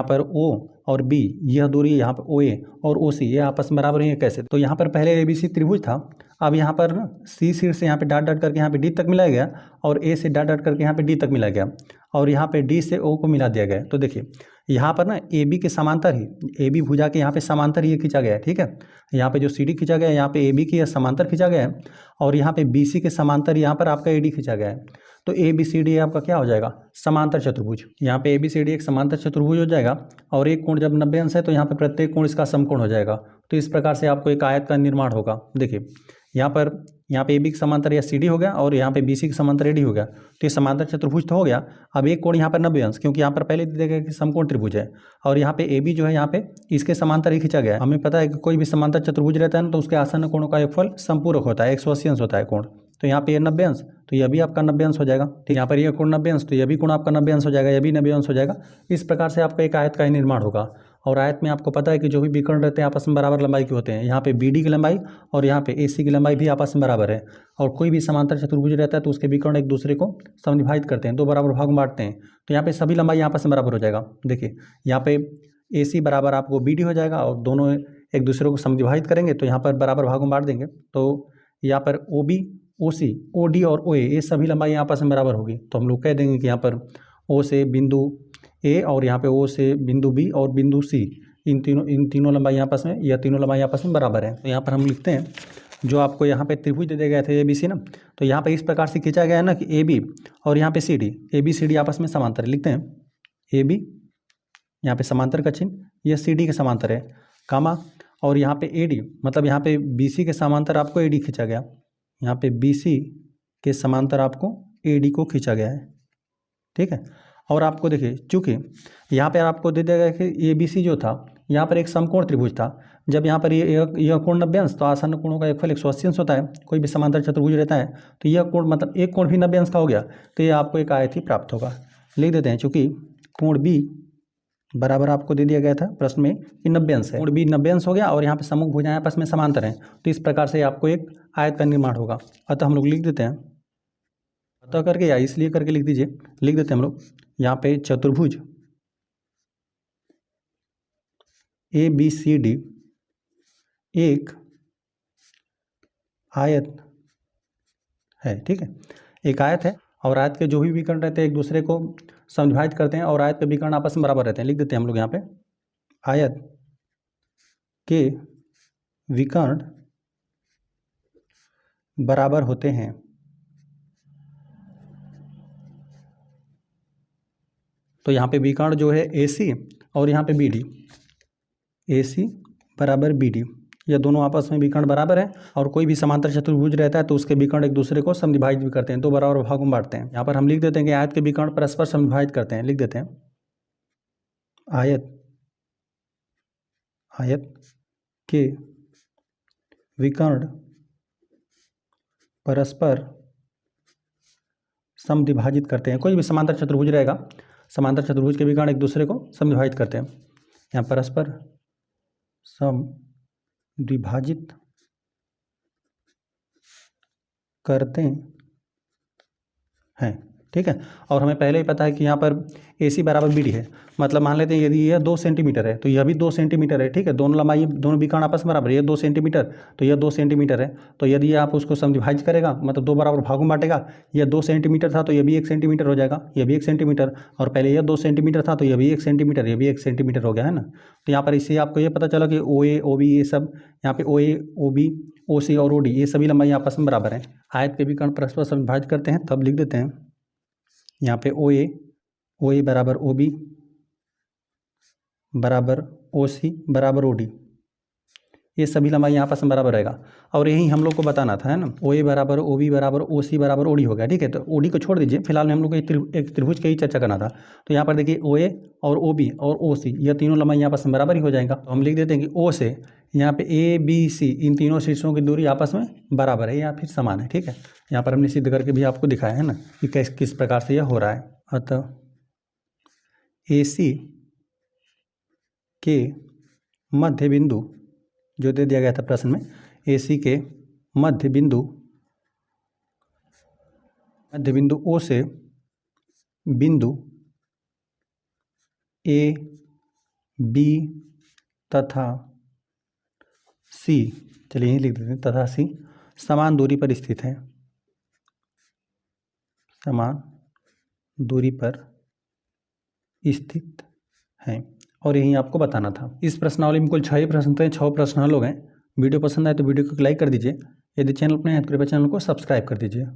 पर ओ और बी, यह दूरी यहाँ पर ओ ए और ओ सी, ये आपस में बराबर है कैसे। तो यहाँ पर पहले ABC त्रिभुज था, अब यहाँ पर सी शीर्ष से यहाँ पे डॉट डॉट करके यहाँ पे डी तक मिलाया गया, और ए से डॉट डॉट करके यहाँ पे डी तक मिलाया गया, और यहाँ पे डी से ओ को मिला दिया गया। तो देखिए यहाँ पर ना AB के समांतर ही, AB भुजा के यहाँ पे समांतर ही ये खींचा गया है, ठीक है। यहाँ पे जो CD खींचा गया है, यहाँ पे AB की समांतर खींचा गया है, और यहाँ पे BC के समांतर यहाँ पर आपका AD खींचा गया है। तो ABCD आपका क्या हो जाएगा, समांतर चतुर्भुज। यहाँ पे ABCD एक समांतर चतुर्भुज हो जाएगा, और एक कोण जब 90 अंश है तो यहाँ पे प्रत्येक कोण इसका समकोण हो जाएगा। तो इस प्रकार से आपको एक आयत का निर्माण होगा। देखिए यहाँ पे AB के समांतर या CD हो गया, और यहाँ पे BC के समांतर AD हो गया। तो ये समांतर चतुर्भुज तो हो गया। अब एक कोण यहाँ पर 90 अंश, क्योंकि यहाँ पर पहले दिया गया कि समकोण त्रिभुज है, और यहाँ पे AB जो है यहाँ पे इसके समांतर ही खींचा गया है। हमें पता है कि कोई भी समांतर चतुर्भुज रहता है ना, तो उसके आसन्न कोणों का योगफल समपूरक होता है, 180 अंश होता है कोण। तो यहाँ पे ये 90 अंश, तो यह भी आपका 90 अंश हो जाएगा, ठीक। यहाँ पर यह कोण 90 अंश, तो यह भी कोण आपका 90 अंश हो जाएगा, यह भी 90 अंश हो जाएगा। इस प्रकार से आपका एक आयत का ही निर्माण होगा। और आयत में आपको पता है कि जो भी विकर्ण रहते हैं आपस में बराबर लंबाई के होते हैं। यहाँ पे BD की लंबाई और यहाँ पे AC की लंबाई भी आपस में बराबर है। और कोई भी समांतर चतुर्भुज रहता है तो उसके विकर्ण एक दूसरे को समविभाजित करते हैं, दो बराबर भाग में बांटते हैं। तो यहाँ पे सभी लंबाई आपस में बराबर हो जाएगा। देखिए यहाँ पे AC बराबर आपको BD हो जाएगा, और दोनों एक दूसरे को समविभाजित करेंगे तो यहाँ पर बराबर भागों में बांट देंगे। तो यहाँ पर OB, OC, OD और OA ये सभी लंबाई आपस में बराबर होगी। तो हम लोग कह देंगे कि यहाँ पर O से बिंदु A और यहाँ पे O से बिंदु B और बिंदु C, इन तीनों लंबाई आपस में, यह तीनों लंबाई आपस में बराबर है। तो यहाँ पर हम लिखते हैं, जो आपको यहाँ पे त्रिभुज दे दिए गए थे ABC ना, तो यहाँ पे इस प्रकार से खींचा गया है ना कि AB और यहाँ पे CD, ABCD आपस में समांतर है। लिखते हैं AB, यहाँ पे समांतर का चिन्ह, यह CD के समांतर है, कामा, और यहाँ पे AD, मतलब यहाँ पे BC के समांतर आपको AD खींचा गया, यहाँ पे BC के समांतर आपको AD को खींचा गया है, ठीक है। और आपको देखिए चूँकि यहाँ पे आपको दे दिया गया कि ABC जो था यहाँ पर एक समकोण त्रिभुज था। जब यहाँ पर यह कोण 90 अंश, तो आसन्न कोणों का योगफल 180 अंश होता है। कोई भी समांतर चतुर्भुज रहता है तो यह कोण, मतलब एक कोण भी 90 अंश का हो गया, तो ये आपको एक आयत ही प्राप्त होगा। लिख देते हैं, चूँकि कोण B बराबर आपको दे दिया गया था प्रश्न में कि 90 अंश है, कोण B 90 अंश हो गया, और यहाँ पे सम्मुख भुजाएं आपस में समांतर हैं। तो इस प्रकार से आपको एक आयत का निर्माण होगा। अतः हम लोग लिख देते हैं, अतः करके या इसलिए करके लिख दीजिए, लिख देते हैं हम लोग यहाँ पे चतुर्भुज ABCD एक आयत है, ठीक है। एक आयत है, और आयत के जो भी विकर्ण रहते हैं एक दूसरे को समविभाजित करते हैं, और आयत के विकर्ण आपस में बराबर रहते हैं। लिख देते हैं हम लोग यहाँ पे, आयत के विकर्ण बराबर होते हैं। तो यहाँ पे विकर्ण जो है AC और यहाँ पे BD, AC बराबर BD, यह दोनों आपस में विकर्ण बराबर है। और कोई भी समांतर चतुर्भुज रहता है तो उसके विकर्ण एक दूसरे को समविभाजित भी करते हैं, दो बराबर भागों में बांटते हैं। यहाँ पर हम लिख देते हैं कि आयत के विकर्ण परस्पर समविभाजित करते हैं। लिख देते हैं, आयत के विकर्ण परस्पर समविभाजित करते हैं। कोई भी समांतर चतुर्भुज रहेगा, समांतर चतुर्भुज के विकर्ण एक दूसरे को समविभाजित करते हैं। यहाँ परस्पर समविभाजित करते हैं, ठीक है। और हमें पहले ही पता है कि यहाँ पर AC बराबर BD है, मतलब मान लेते हैं यदि यह 2 सेंटीमीटर है तो यह भी 2 सेंटीमीटर है, ठीक है। दोनों लंबाई, दोनों विकर्ण आपस में बराबर है। यह 2 सेंटीमीटर तो यह 2 सेंटीमीटर है। तो यदि आप उसको समविभाजित करेगा, मतलब दो बराबर भागों में बांटेगा, यह 2 सेंटीमीटर था तो यह भी 1 सेंटीमीटर हो जाएगा, यह भी 1 सेंटीमीटर, और पहले यह 2 सेंटीमीटर था तो यह भी 1 सेंटीमीटर, यह भी 1 सेंटीमीटर हो गया, है ना। तो यहाँ पर इससे आपको ये पता चला कि OA OB ये सब, यहाँ पे OA OB OC और OD ये सभी लंबाई आपस में बराबर हैं। आयत के विकर्ण परस्पर समविभाजित करते हैं, तब लिख देते हैं यहाँ पे OA बराबर OB बराबर OC बराबर OD, ये सभी लंबाई आपस में बराबर रहेगा। और यही हम लोग को बताना था, है ना। OA बराबर OB बराबर OC बराबर OD हो गया, ठीक है। तो OD को छोड़ दीजिए, फिलहाल में हम लोग को एक त्रिभुज की ही चर्चा करना था। तो यहाँ पर देखिए OA और OB और OC यह तीनों लंबाई आपस में बराबर ही हो जाएगा। तो हम लिख देते हैं कि O से यहाँ पे ABC इन तीनों शीर्षों की दूरी आपस में बराबर है या फिर समान है, ठीक है। यहाँ पर हमने सिद्ध करके भी आपको दिखाया है ना कि किस प्रकार से यह हो रहा है। अतः AC के मध्य बिंदु जो दे दिया गया था प्रश्न में, AC के मध्य बिंदु O से बिंदु A, B तथा C, चलिए यही लिख देते हैं, तथा C समान दूरी पर स्थित है, समान दूरी पर स्थित हैं, और यही आपको बताना था। इस प्रश्नावली में कुल 6 ही प्रश्न थे, 6 प्रश्न हल हो गए। वीडियो पसंद आए तो वीडियो को लाइक कर दीजिए। यदि चैनल पर नए हैं तो कृपया चैनल को सब्सक्राइब कर दीजिए।